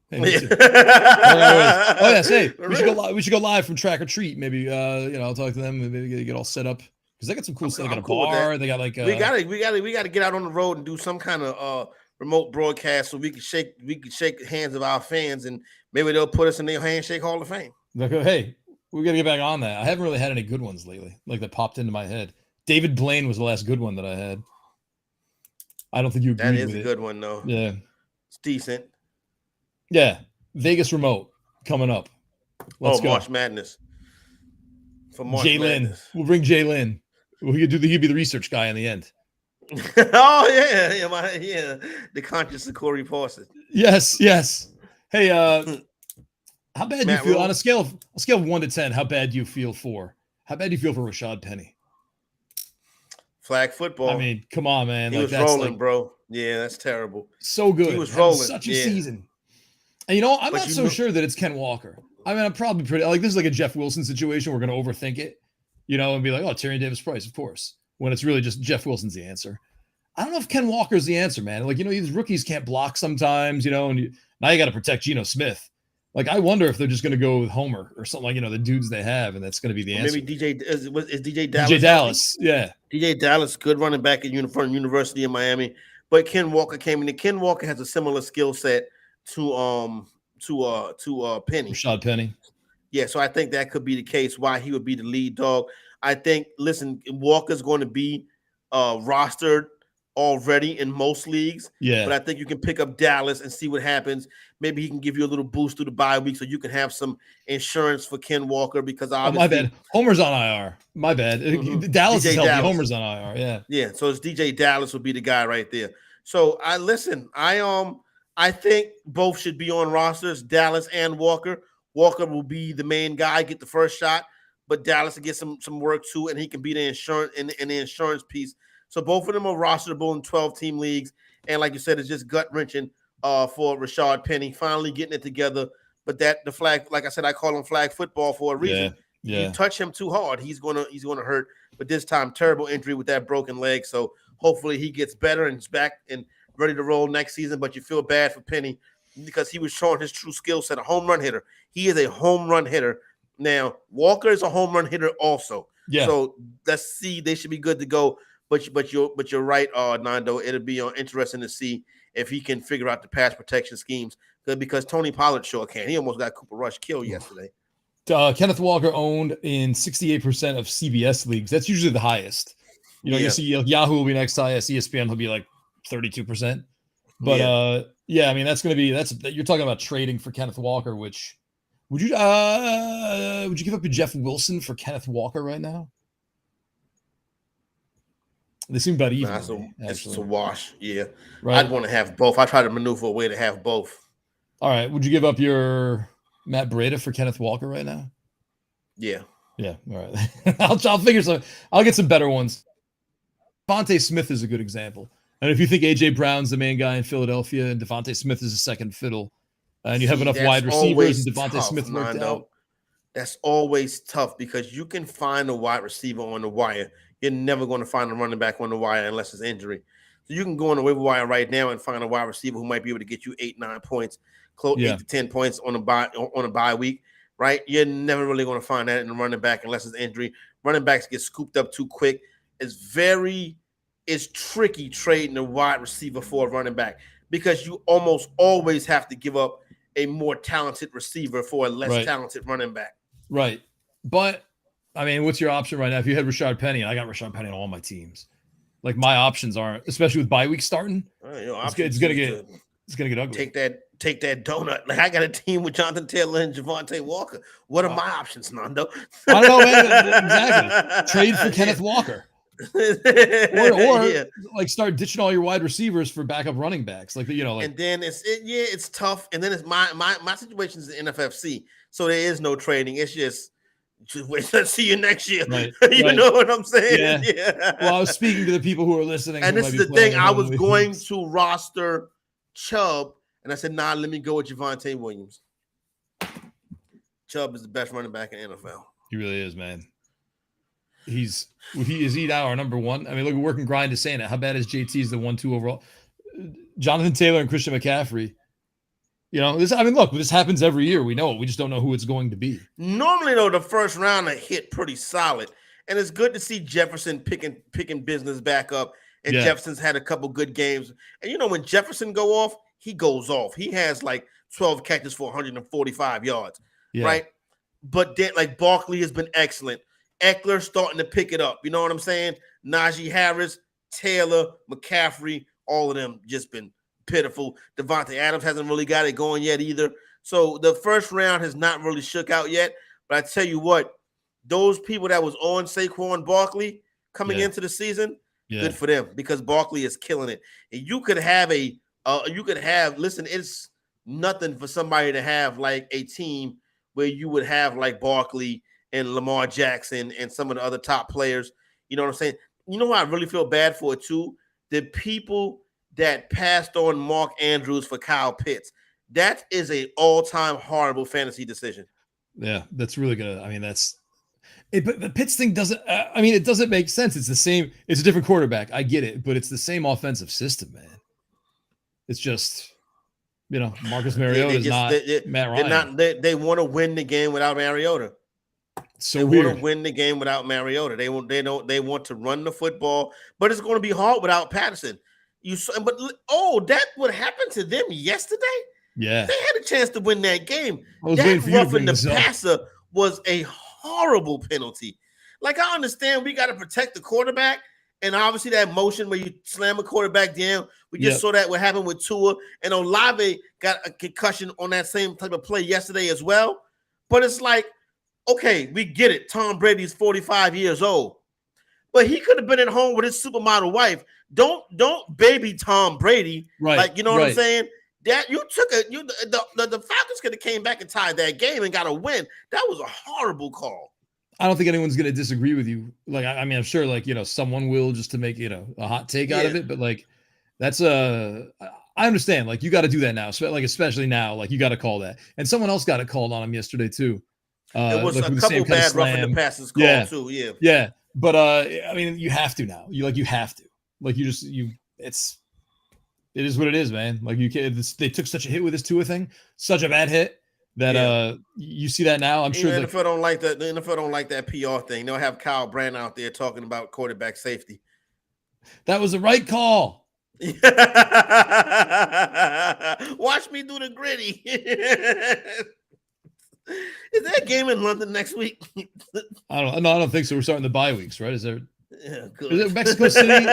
Hey, me too. Oh yes, hey, we should go live from Track or Treat. Maybe I'll talk to them and maybe get all set up because they got some cool stuff. They got a bar. They got like we gotta get out on the road and do some kind of remote broadcast so we can shake the hands of our fans and maybe they'll put us in their handshake Hall of Fame. Like, hey, we got to get back on that. I haven't really had any good ones lately, like that popped into my head. David Blaine was the last good one that I had. I don't think you agree with it. That is a good one, though. Yeah. It's decent. Yeah. Vegas remote coming up. Let's go. March Madness. For March Madness. We'll bring Jay Lynn. He'd be the research guy in the end. Oh, yeah. The conscious of Corey Parson. Yes. Hey, how bad do you feel on a scale of 1 to 10? How bad do you feel for Rashad Penny? Flag football. I mean, come on, man. He was rolling, bro. Yeah, that's terrible. So good. He was rolling. Such a season. And I'm not so sure that it's Ken Walker. I mean, I'm probably pretty like this is like a Jeff Wilson situation. We're going to overthink it, and be like, oh, Tyrion Davis-Price, of course, when it's really just Jeff Wilson's the answer. I don't know if Ken Walker's the answer, man. Like, these rookies can't block sometimes, and now you got to protect Geno Smith. Like, I wonder if they're just going to go with Homer or something like, the dudes they have, and that's going to be the answer. Maybe is DJ Dallas. DJ Dallas, yeah. DJ Dallas, good running back at University of Miami. But Ken Walker came in. And Ken Walker has a similar skill set to Penny. Rashad Penny. Yeah, so I think that could be the case why he would be the lead dog. I think, Walker's going to be rostered already in most leagues. Yeah. But I think you can pick up Dallas and see what happens. Maybe he can give you a little boost through the bye week so you can have some insurance for Ken Walker because obviously. My bad. Homer's on IR. My bad. Mm-hmm. Dallas is healthy. Homer's on IR. Yeah. Yeah. So it's DJ Dallas would be the guy right there. So I think both should be on rosters, Dallas and Walker. Walker will be the main guy, get the first shot, but Dallas will get some work too, and he can be the insurance and the insurance piece. So both of them are rosterable in 12-team leagues. And like you said, it's just gut-wrenching for Rashard Penny finally getting it together. But the flag, like I said, I call him flag football for a reason. Yeah. You touch him too hard, he's gonna hurt. But this time, terrible injury with that broken leg. So hopefully he gets better and is back and ready to roll next season. But you feel bad for Penny because he was showing his true skill set, a home run hitter. He is a home run hitter. Now, Walker is a home run hitter also. Yeah. So let's see. They should be good to go. But you're right, Nando. It'll be interesting to see if he can figure out the pass protection schemes. Because Tony Pollard sure can. He almost got Cooper Rush killed yesterday. Kenneth Walker owned in 68% of CBS leagues. That's usually the highest. You see Yahoo will be next highest. ESPN will be like 32%. But I mean, you're talking about trading for Kenneth Walker, which would you give up a Jeff Wilson for Kenneth Walker right now? They seem about even. It's a wash. Yeah. Right. I'd want to have both. I try to maneuver a way to have both. All right. Would you give up your Matt Breida for Kenneth Walker right now? Yeah. Yeah. All right. I'll figure some. I'll get some better ones. Devontae Smith is a good example. And if you think A.J. Brown's the main guy in Philadelphia and Devontae Smith is a second fiddle, and you have enough wide receivers and Devontae Smith worked out. That's always tough because you can find a wide receiver on the wire. You're never going to find a running back on the wire unless it's injury. So you can go on the waiver wire right now and find a wide receiver who might be able to get you 8-9 points, 8 to 10 points on a bye week, right? You're never really going to find that in the running back unless it's injury. Running backs get scooped up too quick. It's tricky trading a wide receiver for a running back because you almost always have to give up a more talented receiver for a less talented running back. Right. But I mean, what's your option right now? If you had Rashard Penny, and I got Rashard Penny on all my teams, like my options aren't, especially with bye week starting. It's gonna get ugly. Take that donut. Like I got a team with Jonathan Taylor and Javonte Walker. What are my options, Nando? I don't know, man. Exactly. Trade for Kenneth Walker. or like start ditching all your wide receivers for backup running backs, and then it's tough. And then it's my situation is the NFFC, so there is no trading. It's just wait, let's see you next year. Right. You know what I'm saying? Yeah. Well, I was speaking to the people who are listening, and this is the thing. I was going to roster Chubb, and I said, "Nah, let me go with Javonte Williams." Chubb is the best running back in the NFL. He really is, man. Is he now our number one? I mean, look, Work and Grind is saying it. How bad is JT's the 1-2 overall? Jonathan Taylor and Christian McCaffrey. This happens every year. We know it. We just don't know who it's going to be. Normally, though, the first round they hit pretty solid, and it's good to see Jefferson picking business back up. And Jefferson's had a couple good games. And when Jefferson go off, he goes off. He has like 12 catches for 145 yards, right? But then, like Barkley has been excellent. Eckler starting to pick it up. You know what I'm saying? Najee Harris, Taylor, McCaffrey, all of them just been pitiful. Devontae Adams hasn't really got it going yet either. So the first round has not really shook out yet. But I tell you what, those people that was on Saquon Barkley coming into the season, good for them because Barkley is killing it. And you could have listen, it's nothing for somebody to have like a team where you would have like Barkley and Lamar Jackson and some of the other top players. You know what I'm saying? You know who I really feel bad for too? The people that passed on Mark Andrews for Kyle Pitts. That is an all-time horrible fantasy decision. Yeah, that's really gonna. I mean, but the Pitts thing doesn't. It doesn't make sense. It's the same. It's a different quarterback. I get it, but it's the same offensive system, man. It's just, Marcus Mariota is not Matt Ryan. They want to win the game without Mariota. So weird. They want to win the game without Mariota. They want to run the football, but it's going to be hard without Patterson. That what happened to them yesterday? Yeah, they had a chance to win that game. That roughing the passer was a horrible penalty. Like I understand we got to protect the quarterback, and obviously that motion where you slam a quarterback down. We just saw that what happened with Tua, and Olave got a concussion on that same type of play yesterday as well. But it's like, okay, we get it. Tom Brady's 45 years old, but he could have been at home with his supermodel wife. Don't baby Tom Brady, right? Like what I'm saying. That you took the Falcons could have came back and tied that game and got a win. That was a horrible call. I don't think anyone's going to disagree with you. Like, I mean, I'm sure, like, someone will just to make, a hot take out of it. But like, that's I understand. Like, you got to do that now. So, like, especially now, like, you got to call that. And someone else got it called on him yesterday too. It was like, a with the couple same kind of bad roughing slam. the passes called too. Yeah. Yeah. But I mean, you have to now. You have to. Like, it is what it is, man. Like, you can't. They took such a hit with this Tua thing, such a bad hit that you see that now. I'm sure the NFL don't like that. The NFL don't like that PR thing. They'll have Kyle Brandt out there talking about quarterback safety. That was the right call. Watch me do the gritty. Is there a game in London next week? I don't think so. We're starting the bye weeks, right? Is there? Yeah, good. Is it Mexico City?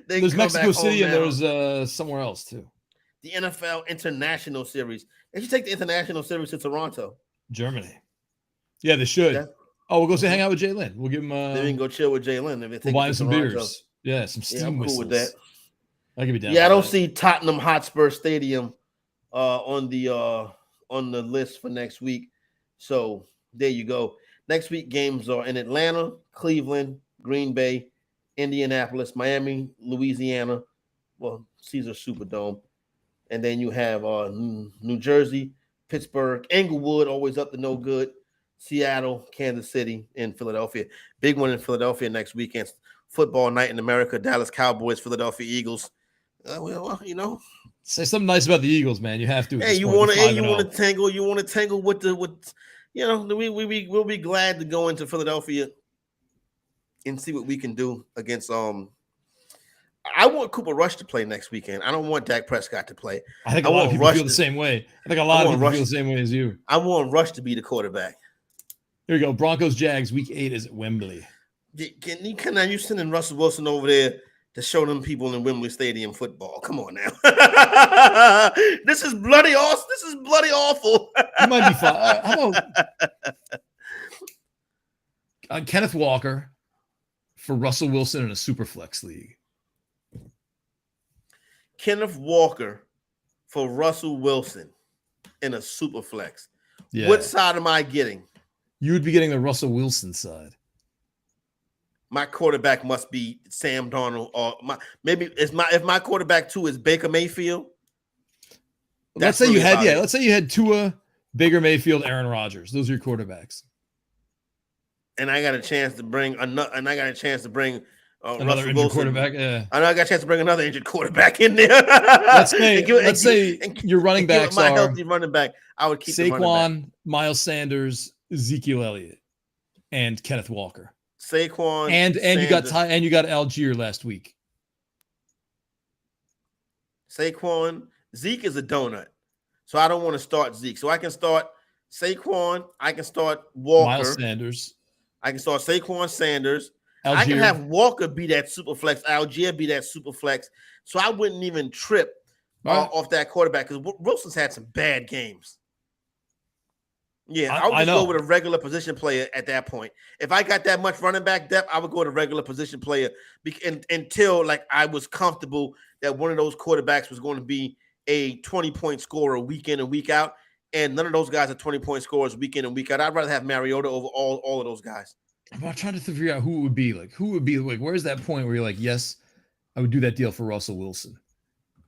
There's Mexico City and there's somewhere else too. The NFL International Series. They should take the International Series to Toronto. Germany. Yeah, they should. Yeah. Oh, we'll go hang out with Jalen. We'll give him. Then we can go chill with Jalen. We'll buy him some beers. Yeah, some steam I'm whistles. cool with that. I can be down. Yeah, I don't see Tottenham Hotspur Stadium on the list for next week. So there you go. Next week games are in Atlanta, Cleveland, Green Bay, Indianapolis, Miami, Louisiana. Well, Caesar Superdome. And then you have New Jersey, Pittsburgh, Englewood, always up to no good, Seattle, Kansas City, and Philadelphia. Big one in Philadelphia next weekend. Football night in America, Dallas Cowboys, Philadelphia Eagles. Well, say something nice about the Eagles, man. You have to. Hey, you want to tangle with we'll be glad to go into Philadelphia and see what we can do against I want Cooper Rush to play next weekend. I don't want Dak Prescott to play. I think a lot of people feel the same way. I think a lot of people feel the same way as you. I want Rush to be the quarterback. Here we go. Broncos Jags week 8 is at Wembley. Can you sending Russell Wilson over there to show them people in Wembley Stadium football? Come on now. This is bloody awesome. This is bloody awful. You might be fine. How about Kenneth Walker for Russell Wilson in a Superflex league? Kenneth Walker for Russell Wilson in a Superflex. Yeah. What side am I getting? You would be getting the Russell Wilson side. My quarterback must be Sam Darnold, or if my quarterback too is Baker Mayfield. Let's say you had Tua, Baker Mayfield, Aaron Rodgers. Those are your quarterbacks. And I got a chance to bring another another injured quarterback. Yeah, I know I got a chance to bring another injured quarterback in there. Let's say your running backs my are healthy running back. I would keep Saquon, Miles Sanders, Ezekiel Elliott, and Kenneth Walker. Saquon and you got Algier last week. Saquon, Zeke is a donut, so I don't want to start Zeke. So I can start Saquon. I can start Walker. Miles Sanders. I can start Saquon Sanders. Algier. I can have Walker be that super flex. Algier be that super flex. So I wouldn't even trip off that quarterback because Wilson's had some bad games. Yeah, I would just go with a regular position player at that point. If I got that much running back depth, I would go with a regular position player until like I was comfortable that one of those quarterbacks was going to be a 20-point scorer week in and week out. And none of those guys are 20-point scorers week in and week out. I'd rather have Mariota over all of those guys. I'm trying to figure out who it would be. Like, where's that point where you're like, yes, I would do that deal for Russell Wilson.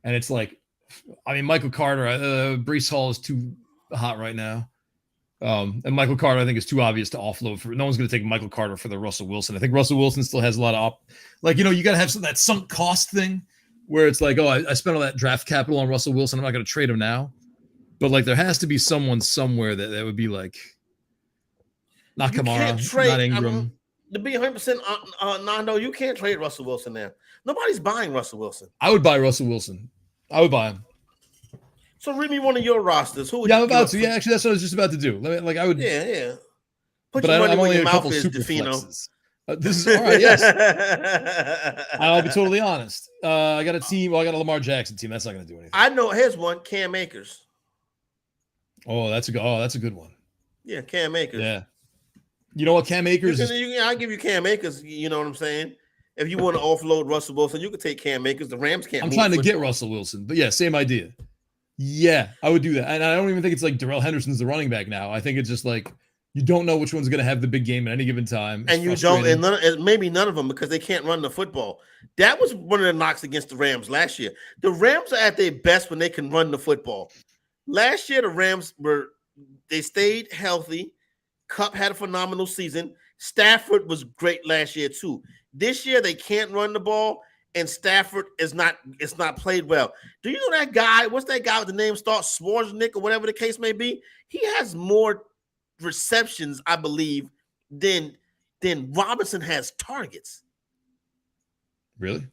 And it's like, I mean, Michael Carter, Breece Hall is too hot right now. And Michael Carter, I think, is too obvious to offload for. No one's going to take Michael Carter for the Russell Wilson. I think Russell Wilson still has a lot of you got to have that sunk cost thing where it's like, oh, I spent all that draft capital on Russell Wilson. I'm not going to trade him now. But like, there has to be someone somewhere that would be like, not Kamara, not Ingram. To be 100%, no, you can't trade Russell Wilson now. Nobody's buying Russell Wilson. I would buy Russell Wilson. I would buy him. So read me one of your rosters. Who would I'm about to. Yeah, actually, that's what I was just about to do. I would. Yeah. Put your money where your mouth is, DeFino. This is all right. Yes. I'll be totally honest. I got a team. Well, I got a Lamar Jackson team. That's not going to do anything. I know. Here's one. Cam Akers. Oh, that's a good one. Yeah, Cam Akers. Yeah. You know what, Cam Akers? I'll give you Cam Akers. You know what I'm saying? If you want to offload Russell Wilson, you could take Cam Akers. The Rams can't. I'm trying to get Russell Wilson, but yeah, same idea. Yeah, I would do that. And I don't even think it's like Darrell Henderson's the running back now. I think it's just like You don't know which one's going to have the big game at any given time. It's and you frustrating. don't, and maybe none of them because they can't run the football. That was one of the knocks against the Rams last year. The Rams are at their best when they can run the football. Last year, the Rams they stayed healthy. Kupp had a phenomenal season. Stafford was great last year too. This year, they can't run the ball, and Stafford it's not played well. Do you know that guy? What's that guy with the name starts Swarznick or whatever the case may be? He has more receptions, I believe, than Robinson has targets. Really?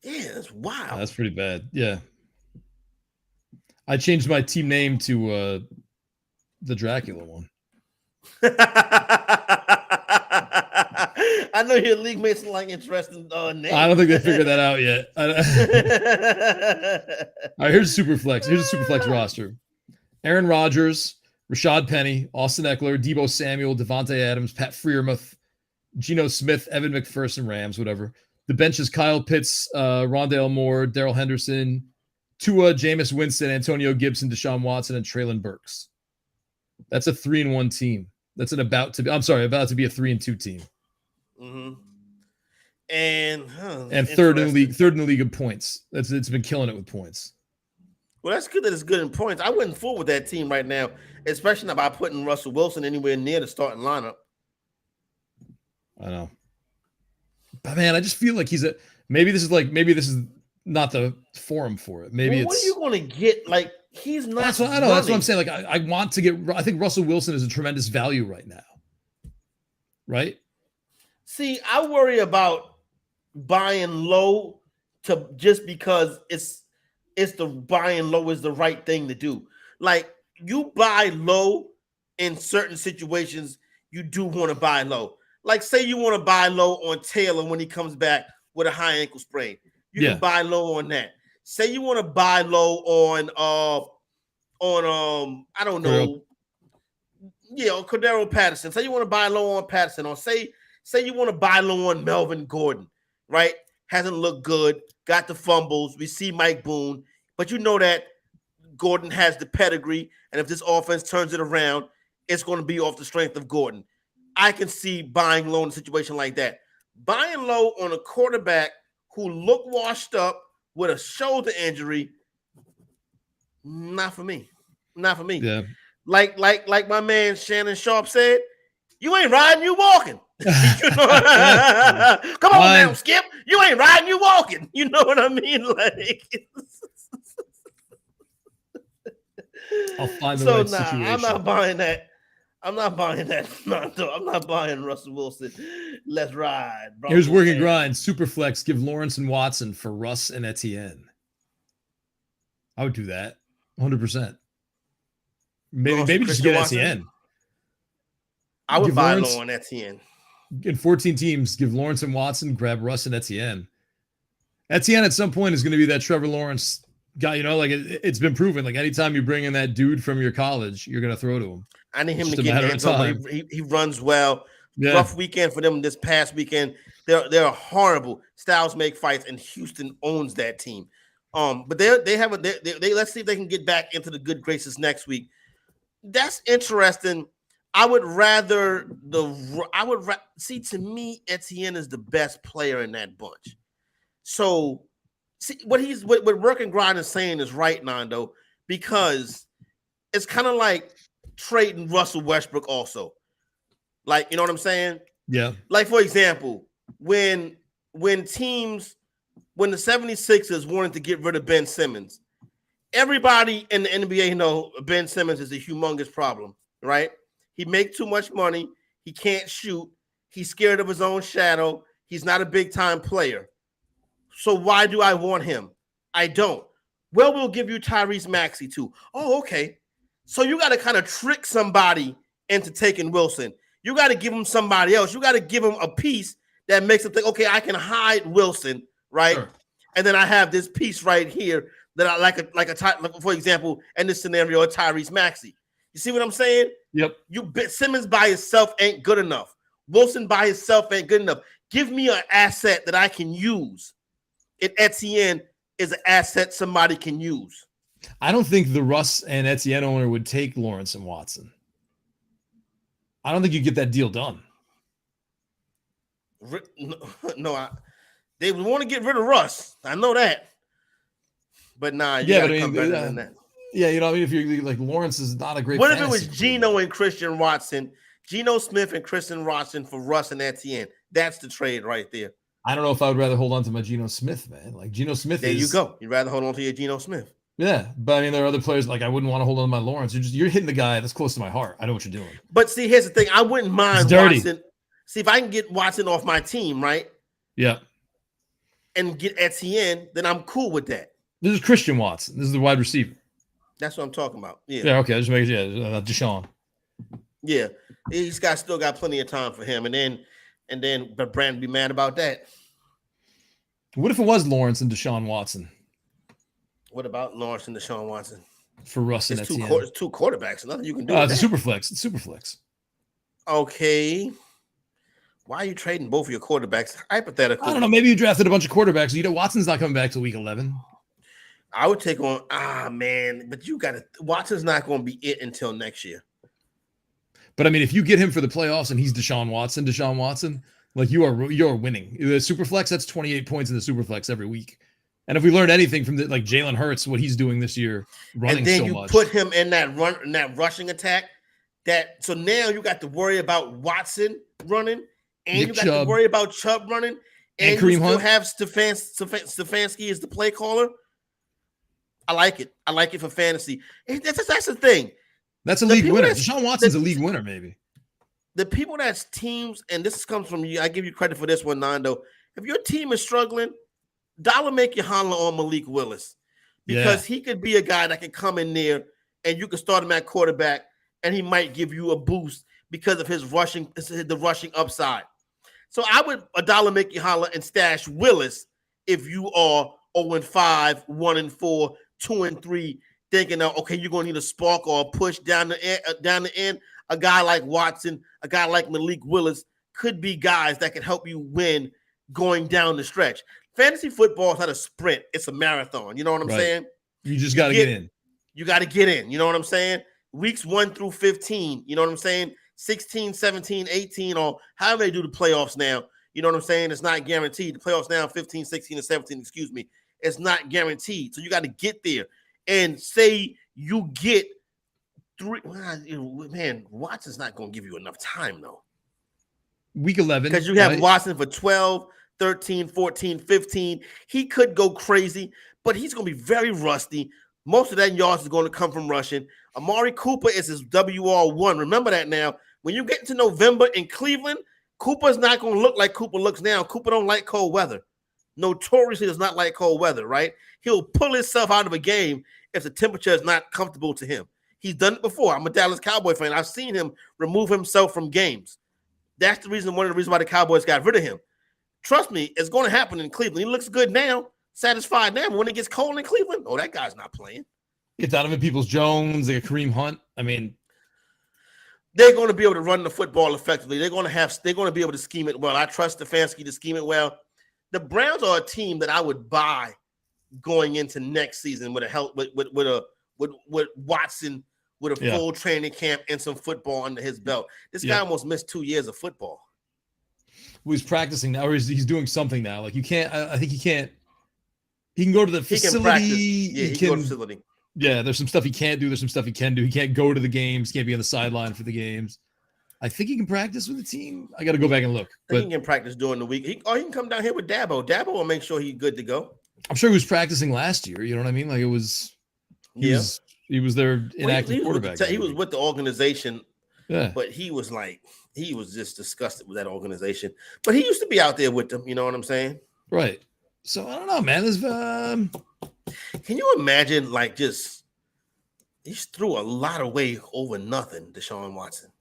Yeah, that's wild. That's pretty bad. Yeah. I changed my team name to the Dracula one. I know your league mates like interesting names. I don't think they figured that out yet. All right, here's Superflex. Here's a Superflex roster. Aaron Rodgers, Rashad Penny, Austin Eckler, Deebo Samuel, Devontae Adams, Pat Freiermuth, Geno Smith, Evan McPherson, Rams, whatever. The bench is Kyle Pitts, Rondale Moore, Darrell Henderson, Tua, Jameis Winston, Antonio Gibson, Deshaun Watson, and Treylon Burks. That's a 3-1 team. That's about to be a 3-2 team. Mm-hmm. And third in the league of points. It's been killing it with points. Well, that's good that it's good in points. I wouldn't fool with that team right now, especially not by putting Russell Wilson anywhere near the starting lineup. I know. But man, I just feel like maybe this is not the forum for it. Maybe what are you going to get? Like, he's not. That's what I know. That's what I'm saying. Like, I want to get. I think Russell Wilson is a tremendous value right now. Right. See, I worry about buying low just because it's the buying low is the right thing to do. Like, you buy low in certain situations, you do want to buy low. Like, say you want to buy low on Taylor when he comes back with a high ankle sprain. You can buy low on that. Say you want to buy low on I don't know. Cordero Patterson. Say you want to buy low on Patterson, or say you want to buy low on Melvin Gordon, right? Hasn't looked good, got the fumbles. We see Mike Boone, but you know that Gordon has the pedigree, and if this offense turns it around, it's going to be off the strength of Gordon. I can see buying low in a situation like that. Buying low on a quarterback who looked washed up with a shoulder injury, not for me. Not for me. Yeah. Like my man Shannon Sharp said, you ain't riding, you walking. Come on now, Skip. You ain't riding, you walking. You know what I mean? Like, I'll find the right situation. I'm not buying that. I'm not buying that. I'm not buying Russell Wilson. Let's ride. Here's working grind. Superflex. Give Lawrence and Watson for Russ and Etienne. I would do that. 100%. Maybe just get Watson? Etienne. I would buy low on Etienne. In 14 teams, give Lawrence and Watson, grab Russ and Etienne. Etienne at some point is going to be that Trevor Lawrence guy. You know, like it's been proven. Like anytime you bring in that dude from your college, you're going to throw to him. I need him to get in time. He runs well. Yeah. Rough weekend for them this past weekend. They're horrible. Styles make fights, and Houston owns that team. But they let's see if they can get back into the good graces next week. That's interesting. I would rather see, to me, Etienne is the best player in that bunch. So see what Work and Grind is saying is right, Nando, because it's kind of like trading Russell Westbrook also. Like, you know what I'm saying? Yeah. Like, for example, when the 76ers wanted to get rid of Ben Simmons, everybody in the NBA know Ben Simmons is a humongous problem, right? He makes too much money. He can't shoot. He's scared of his own shadow. He's not a big-time player. So why do I want him? I don't. Well, we'll give you Tyrese Maxey too. Oh, okay. So you got to kind of trick somebody into taking Wilson. You got to give him somebody else. You got to give him a piece that makes him think, okay, I can hide Wilson, right? Sure. And then I have this piece right here that I like for example, in this scenario, a Tyrese Maxey. You see what I'm saying? Yep. Simmons by himself ain't good enough. Wilson by himself ain't good enough. Give me an asset that I can use. And Etienne is an asset somebody can use. I don't think the Russ and Etienne owner would take Lawrence and Watson. I don't think you get that deal done. No, they would want to get rid of Russ. I know that. But nah, you gotta come better than that. Yeah, you know, I mean, if you're like Lawrence is not a great. What if it was Geno and Christian Watson, Geno Smith and Christian Watson for Russ and Etienne? That's the trade right there. I don't know if I would rather hold on to my Geno Smith, man. Like Geno Smith. There you go. You'd rather hold on to your Geno Smith. Yeah, but I mean, there are other players like I wouldn't want to hold on to my Lawrence. You're hitting the guy that's close to my heart. I know what you're doing. But see, here's the thing. I wouldn't mind Watson. See, if I can get Watson off my team, right? Yeah. And get Etienne, then I'm cool with that. This is Christian Watson. This is the wide receiver. That's what I'm talking about. Yeah. Yeah. Okay. Just make Deshaun. Yeah. He's still got plenty of time for him, and then but Brandon be mad about that. What if it was Lawrence and Deshaun Watson? What about Lawrence and Deshaun Watson? For Russ and Etienne. It's two quarterbacks. Nothing you can do. It's a super flex. It's super flex. Okay. Why are you trading both of your quarterbacks? Hypothetically. I don't know. Maybe you drafted a bunch of quarterbacks. You know, Watson's not coming back till week 11. I would take on, man, but Watson's not going to be it until next year. But I mean, if you get him for the playoffs and he's Deshaun Watson, like you're winning. The Superflex, that's 28 points in the Superflex every week. And if we learned anything from like Jalen Hurts, what he's doing this year, running and then so you much. Put him in that rushing attack. So now you got to worry about Watson running, and Nick you got Chubb. to worry about Chubb running, and Kareem you still Hunt. have Stefanski as the play caller. I like it. I like it for fantasy. That's the thing. That's a league winner. Deshaun Watson's a league winner, maybe. The people that's teams, and this comes from you. I give you credit for this one, Nando. If your team is struggling, dollar make you holler on Malik Willis, because he could be a guy that can come in there and you can start him at quarterback, and he might give you a boost because of the rushing upside. So I would a dollar make you holler and stash Willis if you are 0-5, 1-4, 2-3, thinking, okay, you're gonna need a spark or a push down the end. A guy like Watson, a guy like Malik Willis could be guys that can help you win going down the stretch. Fantasy football is not a sprint; it's a marathon. You know what I'm saying? You just got to get in. You got to get in. You know what I'm saying? Weeks 1 through 15. You know what I'm saying? 16, 17, 18, or however they do the playoffs now. You know what I'm saying? It's not guaranteed. The playoffs now 15, 16, and 17. Excuse me. It's not guaranteed. So you got to get there. And say you get 3. Man, Watson's not going to give you enough time, though. Week 11. Because you have Watson for 12, 13, 14, 15. He could go crazy, but he's going to be very rusty. Most of that yards is going to come from rushing. Amari Cooper is his WR1. Remember that now. When you get into November in Cleveland, Cooper's not going to look like Cooper looks now. Cooper don't like cold weather. Notoriously does not like cold weather, right? He'll pull himself out of a game if the temperature is not comfortable to him. He's done it before. I'm a Dallas Cowboy fan. I've seen him remove himself from games. That's one of the reasons why the Cowboys got rid of him. Trust me, it's going to happen in Cleveland. He looks good now, satisfied now. But when it gets cold in Cleveland, that guy's not playing. Get Donovan Peoples-Jones, they got Kareem Hunt. I mean, they're going to be able to run the football effectively. They're going to be able to scheme it well. I trust Stefanski to scheme it well. The Browns are a team that I would buy going into next season with Watson with a full training camp and some football under his belt. This guy almost missed 2 years of football. Well, he's practicing now, or he's doing something now. Like you can't. I think he can't. He can go to the facility. He can go to the facility. Yeah, there's some stuff he can't do. There's some stuff he can do. He can't go to the games. Can't be on the sideline for the games. I think he can practice with the team. I got to go back and look. But he can practice during the week. He can come down here with Dabo. Dabo will make sure he's good to go. I'm sure he was practicing last year. You know what I mean? Like it was. He was their inactive quarterback. He was with the organization. Yeah. But he was just disgusted with that organization. But he used to be out there with them. You know what I'm saying? Right. So I don't know, man. There's Can you imagine he threw a lot away over nothing, Deshaun Watson.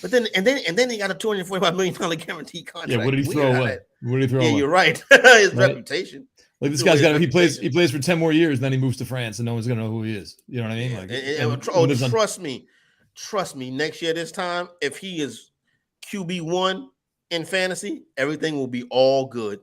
But then he got a $245 million guaranteed contract. Yeah, what did he throw away? Yeah, you're right. His reputation. Like this guy's got he plays for 10 more years, and then he moves to France, and no one's gonna know who he is. You know what I mean? Like, trust me. Next year, this time, if he is QB1 in fantasy, everything will be all good.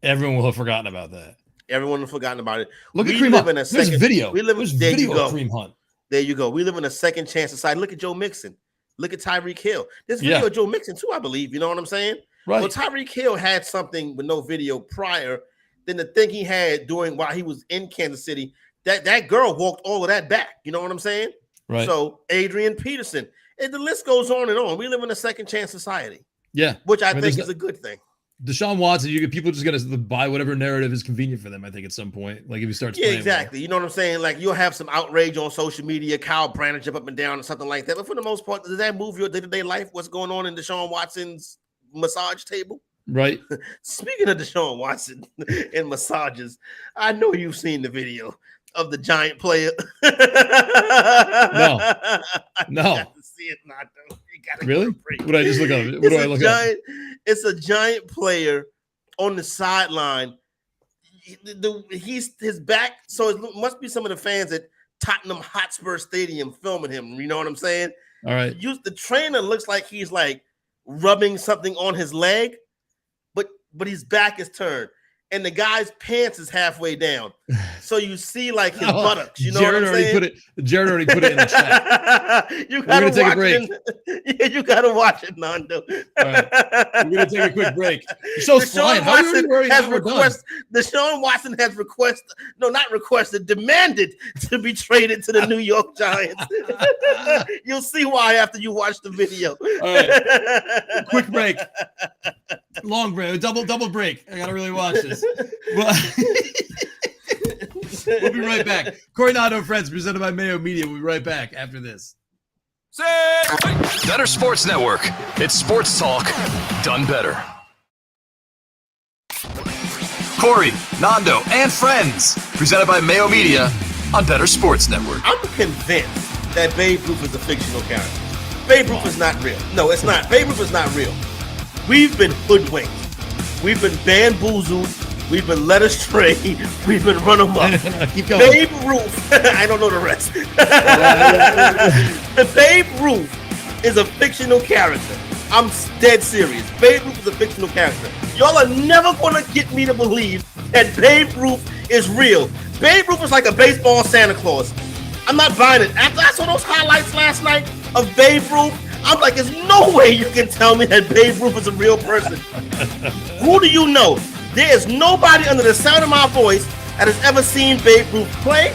Everyone will have forgotten about that. Everyone has forgotten about it. Look at Kareem Hunt. There's video. There's video of Kareem Hunt. There you go. We live in a second chance society. Look at Joe Mixon. Look at Tyreek Hill. This video of Joe Mixon too, I believe. You know what I'm saying? Right. So Tyreek Hill had something with no video prior than the thing he had while he was in Kansas City. That girl walked all of that back. You know what I'm saying? Right. So Adrian Peterson. And the list goes on and on. We live in a second chance society. Yeah. Which I think is a good thing. Deshaun Watson, people just going to buy whatever narrative is convenient for them, I think, at some point. Like if he starts playing exactly. Well. You know what I'm saying? Like you'll have some outrage on social media, Kyle Brandt jump up and down or something like that. But for the most part, does that move your day-to-day life? What's going on in Deshaun Watson's massage table? Right. Speaking of Deshaun Watson and massages, I know you've seen the video of the giant player. No. You got to see it, not though. Really? What I just look up? What do I look up? It's a giant player on the sideline. His back, so it must be some of the fans at Tottenham Hotspur Stadium filming him. You know what I'm saying? All right. The trainer looks like he's like rubbing something on his leg, but his back is turned. And the guy's pants is halfway down. So you see like his buttocks. You know what I'm saying? Jared already put it in the chat. You gotta take a break. You gotta watch it, Nando. All right. We're gonna take a quick break. The show's flying. How are you already Deshaun Watson has demanded to be traded to the New York Giants. You'll see why after you watch the video. All right. Quick break. Long break. Double break. I gotta really watch this. We'll be right back. Corey Nando and Friends, presented by Mayo Media. We'll be right back after this. Better Sports Network. It's sports talk done better. Corey, Nando, and Friends, presented by Mayo Media on Better Sports Network. I'm convinced that Babe Ruth is a fictional character. Babe Ruth is not real. No, it's not. Babe Ruth is not real. We've been hoodwinked. We've been bamboozled. We've been led astray. We've been run amok. Keep going. Babe Ruth. I don't know the rest. Babe Ruth is a fictional character. I'm dead serious. Babe Ruth is a fictional character. Y'all are never going to get me to believe that Babe Ruth is real. Babe Ruth is like a baseball Santa Claus. I'm not buying it. After I saw those highlights last night of Babe Ruth, I'm like, there's no way you can tell me that Babe Ruth is a real person. Who do you know? There is nobody under the sound of my voice that has ever seen Babe Ruth play.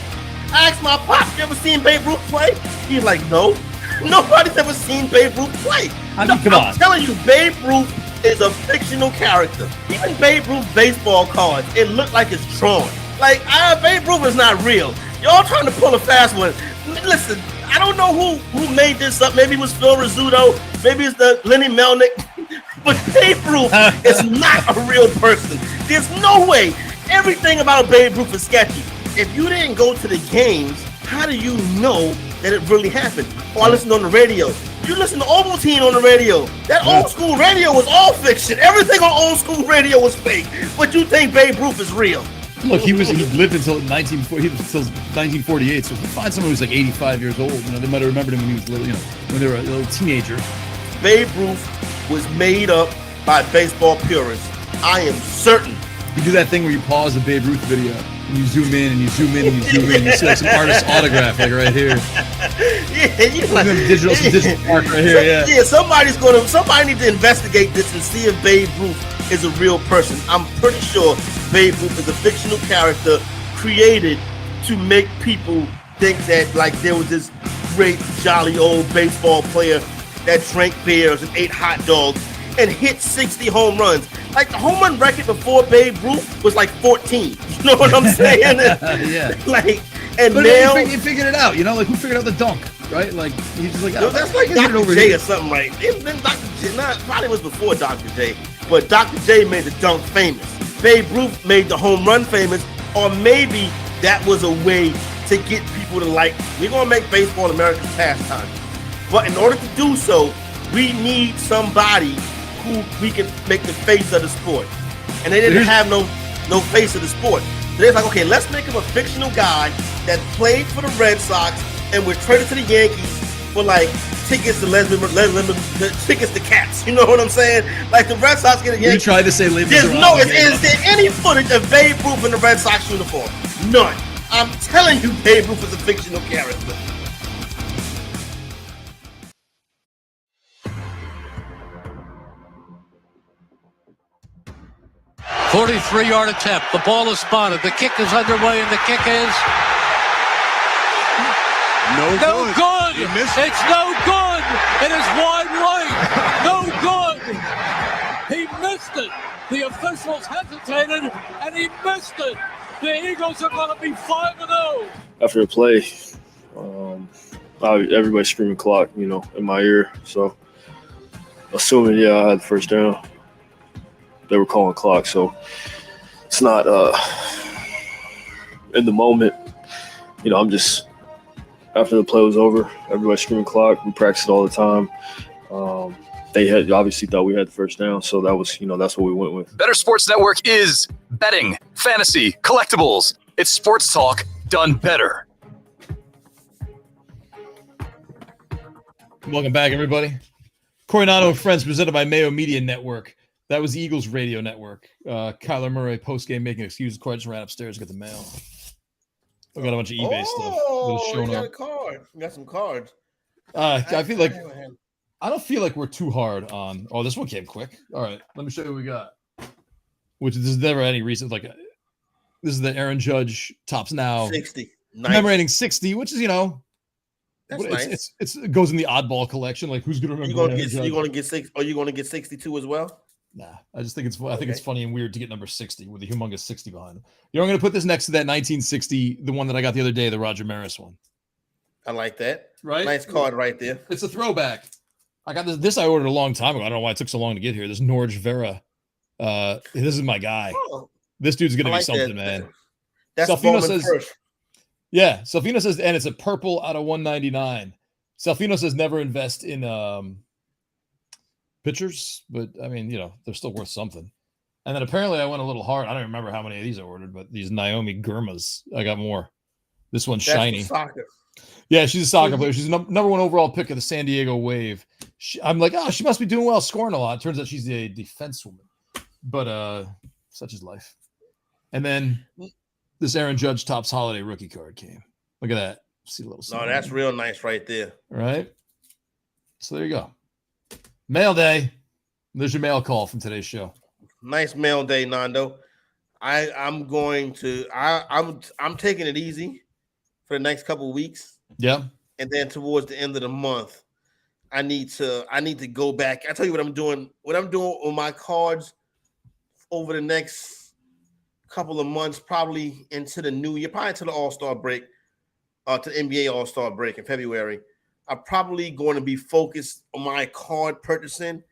I asked my pops, you ever seen Babe Ruth play? He's like, no. Nobody's ever seen Babe Ruth play. I mean, come on. I'm telling you, Babe Ruth is a fictional character. Even Babe Ruth baseball cards, it looked like it's drawn. Like, Babe Ruth is not real. Y'all trying to pull a fast one. Listen, I don't know who made this up. Maybe it was Phil Rizzuto. Maybe it's the Lenny Melnick. But Babe Ruth is not a real person. There's no way. Everything about Babe Ruth is sketchy. If you didn't go to the games, how do you know that it really happened? Or I listened on the radio. You listen to Ovaltine on the radio. That old school radio was all fiction. Everything on old school radio was fake. But you think Babe Ruth is real? Look, he lived until 1948. So if you find someone who's like 85 years old, they might have remembered him when he was little, when they were a little teenager. Babe Ruth was made up by baseball purists. I am certain. You do that thing where you pause the Babe Ruth video and you zoom in and you zoom in and you zoom in. You see like some artist's autograph, like right here. Digital art right here. Yeah. Somebody need to investigate this and see if Babe Ruth is a real person. I'm pretty sure Babe Ruth is a fictional character created to make people think that like there was this great jolly old baseball player that drank beers and ate hot dogs and hit 60 home runs. Like the home run record before Babe Ruth was like 14. You know what I'm saying? Yeah. But now he figured it out. Like who figured out the dunk, right? Like he's just like, that's like Dr. J or something, right? Then Dr. J, probably was before Dr. J, but Dr. J made the dunk famous. Babe Ruth made the home run famous, or maybe that was a way to get people to like. We're gonna make baseball America's pastime, but in order to do so, we need somebody who we can make the face of the sport. And they didn't have no face of the sport. So they're like, okay, let's make him a fictional guy that played for the Red Sox and was traded to the Yankees for like tickets to tickets to Cats. You know what I'm saying? Like the Red Sox get a Yankees. You tried to say is there any footage of Babe Ruth in the Red Sox uniform? None. I'm telling you, Babe Ruth is a fictional character. 43-yard attempt. The ball is spotted. The kick is underway, and the kick is no good. It's no good. It is wide right. No good. He missed it. The officials hesitated, and he missed it. The Eagles are going to be 5-0. After the play, everybody screaming clock, in my ear. So, assuming, I had the first down. They were calling clock, so it's not in the moment. I'm just after the play was over, everybody screaming clock. We practiced all the time. They had obviously thought we had the first down, so that was that's what we went with. Bettor Sports Network is betting, fantasy, collectibles. It's sports talk done better. Welcome back, everybody. Coronado and Friends presented by Mayo Media Network. That was the Eagles Radio Network. Kyler Murray post-game making excuses. Corey just ran upstairs to get the mail. We got a bunch of eBay stuff. You got a card. You got some cards. I feel like I don't feel like we're too hard on. Oh, this one came quick. All right, let me show you what we got. Which there's never any reason this is the Aaron Judge tops now 60. Nice. Commemorating 60, which is That's nice. It goes in the oddball collection. Like who's gonna remember? You gonna get 6? Are you gonna get 62 as well? Nah, I just think I think it's funny and weird to get number 60 with a humongous 60 behind him. I'm going to put this next to that 1960, the one that I got the other day, the Roger Maris one. I like that. Right? Nice card right there. It's a throwback. I got this I ordered a long time ago. I don't know why it took so long to get here. This Norge Vera. This is my guy. Oh, this dude's going to be something, man. That's Salfino says, first. Yeah, Salfino says, and it's a purple out of 199. Salfino says never invest in pitchers, but I mean, they're still worth something. And then apparently I went a little hard. I don't remember how many of these I ordered, but these Naomi Gurmas, I got more. This one's shiny. Soccer. Yeah, she's a soccer player. She's number one overall pick of the San Diego Wave. I'm like, she must be doing well, scoring a lot. Turns out she's a defensewoman. But such is life. And then this Aaron Judge Topps Holiday rookie card came. Look at that. See a little. No, that's real nice right there. Right. So there you go. Mail day. There's your mail call from today's show. Nice mail day, Nando. I'm taking it easy for the next couple of weeks. Yeah. And then towards the end of the month, I need to go back. I tell you what I'm doing. What I'm doing on my cards over the next couple of months, probably into the new year, probably to the All-Star break, to the NBA All-Star break in February. I'm probably going to be focused on my card purchasing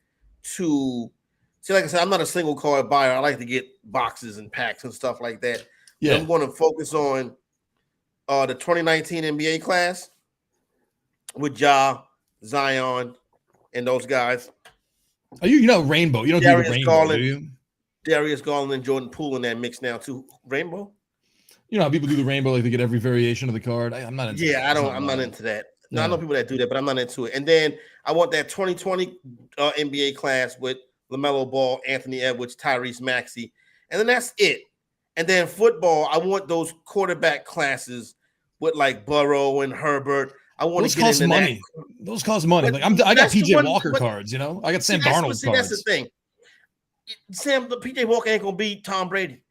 to see. Like I said, I'm not a single card buyer. I like to get boxes and packs and stuff like that. Yeah. I'm going to focus on the 2019 NBA class with Ja, Zion, and those guys. Are you rainbow? You don't do the rainbow, Garland, do you? Darius Garland and Jordan Poole in that mix now too. Rainbow? You know how people do the rainbow, like they get every variation of the card. I'm not into that. I'm not into that. No, I know people that do that, but I'm not into it. And then I want that 2020 NBA class with LaMelo Ball, Anthony Edwards, Tyrese Maxey. And then that's it. And then football, I want those quarterback classes with like Burrow and Herbert. I want those to get cost into money. that. Those cost money. But like I got PJ one, Walker cards, I got Sam Darnold cards. That's the thing. The PJ Walker ain't gonna beat Tom Brady.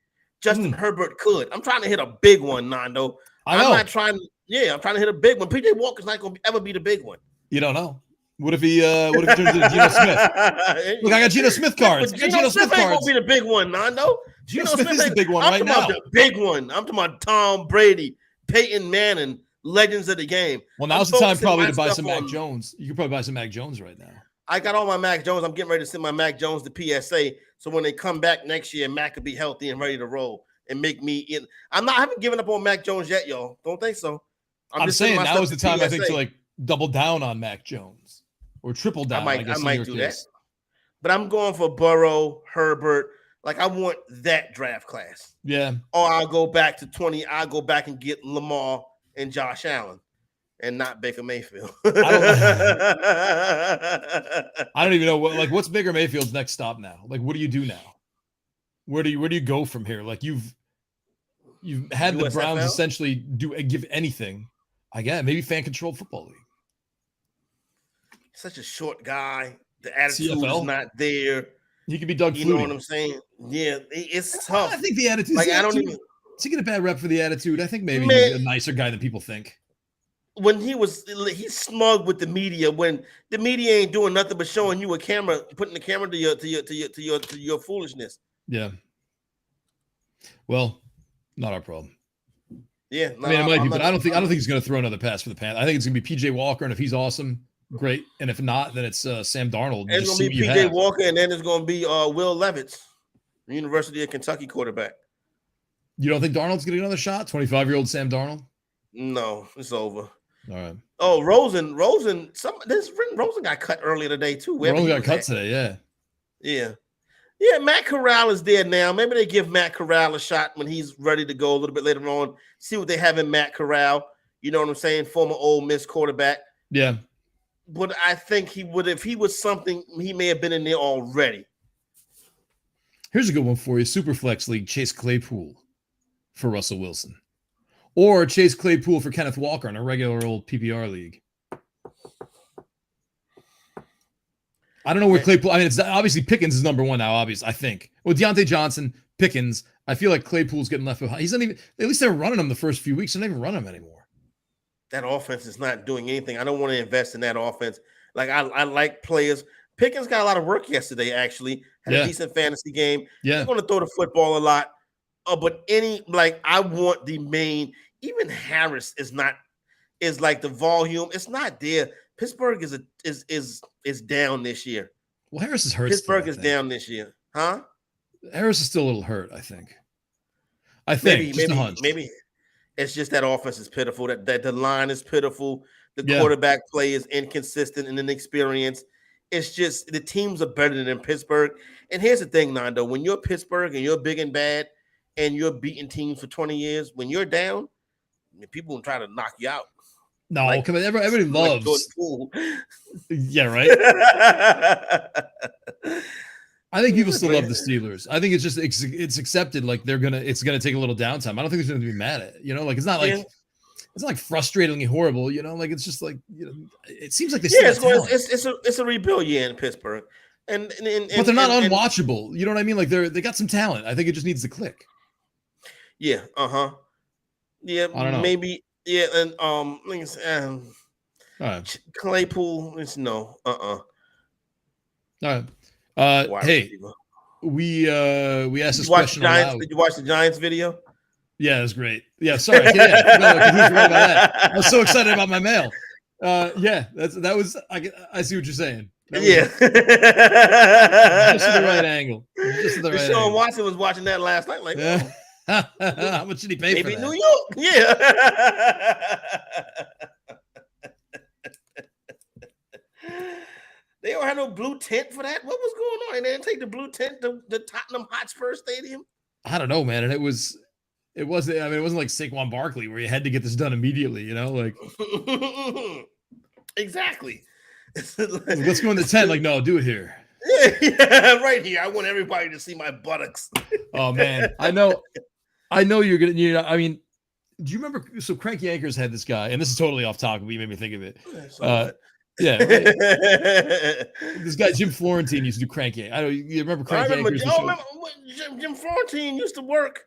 Justin Herbert could. I'm trying to hit a big one, Nando. I'm trying to hit a big one. PJ Walker's not gonna ever be the big one. You don't know. What if he turns into Geno Smith? Look, I got Geno Smith cards. Geno Smith ain't gonna be the big one, Nando. Geno Smith is the big one right now. I'm talking about the big one. I'm talking about Tom Brady, Peyton Manning, legends of the game. Well, now's the time probably to buy some Mac Jones. You can probably buy some Mac Jones right now. I got all my Mac Jones. I'm getting ready to send my Mac Jones to PSA. So when they come back next year, Mac could be healthy and ready to roll and make me in. I haven't given up on Mac Jones yet, y'all. Don't think so. I'm just saying now is the time, I think, to like double down on Mac Jones or triple down. I might do that. But I'm going for Burrow, Herbert. Like I want that draft class. Yeah. Or I'll go back to 20. I'll go back and get Lamar and Josh Allen. And not Baker Mayfield. I don't even know what's Baker Mayfield's next stop now. Like, what do you do now? Where do you go from here? Like you've had USFL? The Browns essentially give anything. I guess maybe fan controlled football league. Such a short guy. The attitude is not there. He could be Doug Flutie. You know what I'm saying? Yeah, it's tough. I think the attitude. Like, Is he get a bad rep for the attitude? I think maybe he's a nicer guy than people think. When he's smug with the media, when the media ain't doing nothing but showing you a camera, putting the camera to your foolishness. Yeah. Well, not our problem. Yeah, I mean, it might be, but I don't think he's going to throw another pass for the Panthers. I think it's going to be PJ Walker, and if he's awesome, great. And if not, then it's Sam Darnold. And it's going to be PJ Walker, and then it's going to be Will Levis, the University of Kentucky quarterback. You don't think Darnold's getting another shot? 25-year-old Sam Darnold? No, it's over. All right. Oh, Rosen got cut earlier today too. Rosen got cut today, yeah. Yeah. Yeah, Matt Corral is there now. Maybe they give Matt Corral a shot when he's ready to go a little bit later on. See what they have in Matt Corral. You know what I'm saying? Former Ole Miss quarterback. Yeah. But I think he would, if he was something, he may have been in there already. Here's a good one for you. Superflex League, Chase Claypool for Russell Wilson. Or Chase Claypool for Kenneth Walker in a regular old PPR league. I don't know where Claypool. I mean, it's obviously Pickens is number one now. Obviously, I think. Well, Deontay Johnson, Pickens. I feel like Claypool's getting left behind. He's not even. At least they were running him the first few weeks. They're not even running him anymore. That offense is not doing anything. I don't want to invest in that offense. Like I like players. Pickens got a lot of work yesterday. Actually, had a decent fantasy game. Yeah, he's going to throw the football a lot. But I want the main. Even Harris is like the volume. It's not there. Pittsburgh is down this year. Well, Harris is hurt. Pittsburgh is down this year, huh? Harris is still a little hurt. I think maybe it's just that offense is pitiful. That the line is pitiful. The quarterback play is inconsistent and inexperienced. It's just the teams are better than Pittsburgh. And here's the thing, Nando: when you're Pittsburgh and you're big and bad, and you're beating teams for 20 years, when you're down, people will try to knock you out. No, come on. Everybody loves. Yeah, right. I think people still love the Steelers. I think it's accepted. Like it's gonna take a little downtime. I don't think there's anything to be mad at. You know, like it's not like frustratingly horrible. You know, like it's just like it seems like they. It's a rebuild year in Pittsburgh, and but they're not unwatchable. You know what I mean? Like they got some talent. I think it just needs to click. Yeah. Yeah. I don't know. Maybe. Yeah, and Claypool is no. All right. Hey, we asked this question. Did you watch the Giants video? Yeah, it was great. Yeah, sorry. I was so excited about my mail. Yeah, that was. I see what you're saying. Just at the right angle. Just at the right angle. Deshaun Watson was watching that last night. Like, yeah. How much did he pay for that? New York. Yeah. They don't have no blue tent for that. What was going on? They didn't take the blue tent to the Tottenham Hotspur Stadium. I don't know, man. And it wasn't. I mean, it wasn't like Saquon Barkley where you had to get this done immediately. You know, like exactly. Let's go in the tent. Like, no, do it here. Yeah, right here. I want everybody to see my buttocks. Oh man, I know you're gonna. You know, I mean, do you remember? So Crank Yankers had this guy, and this is totally off topic, but you made me think of it. Yeah, right. This guy Jim Florentine used to do Crank Yankers. I know you remember Crank Yankers. Jim Florentine used to work.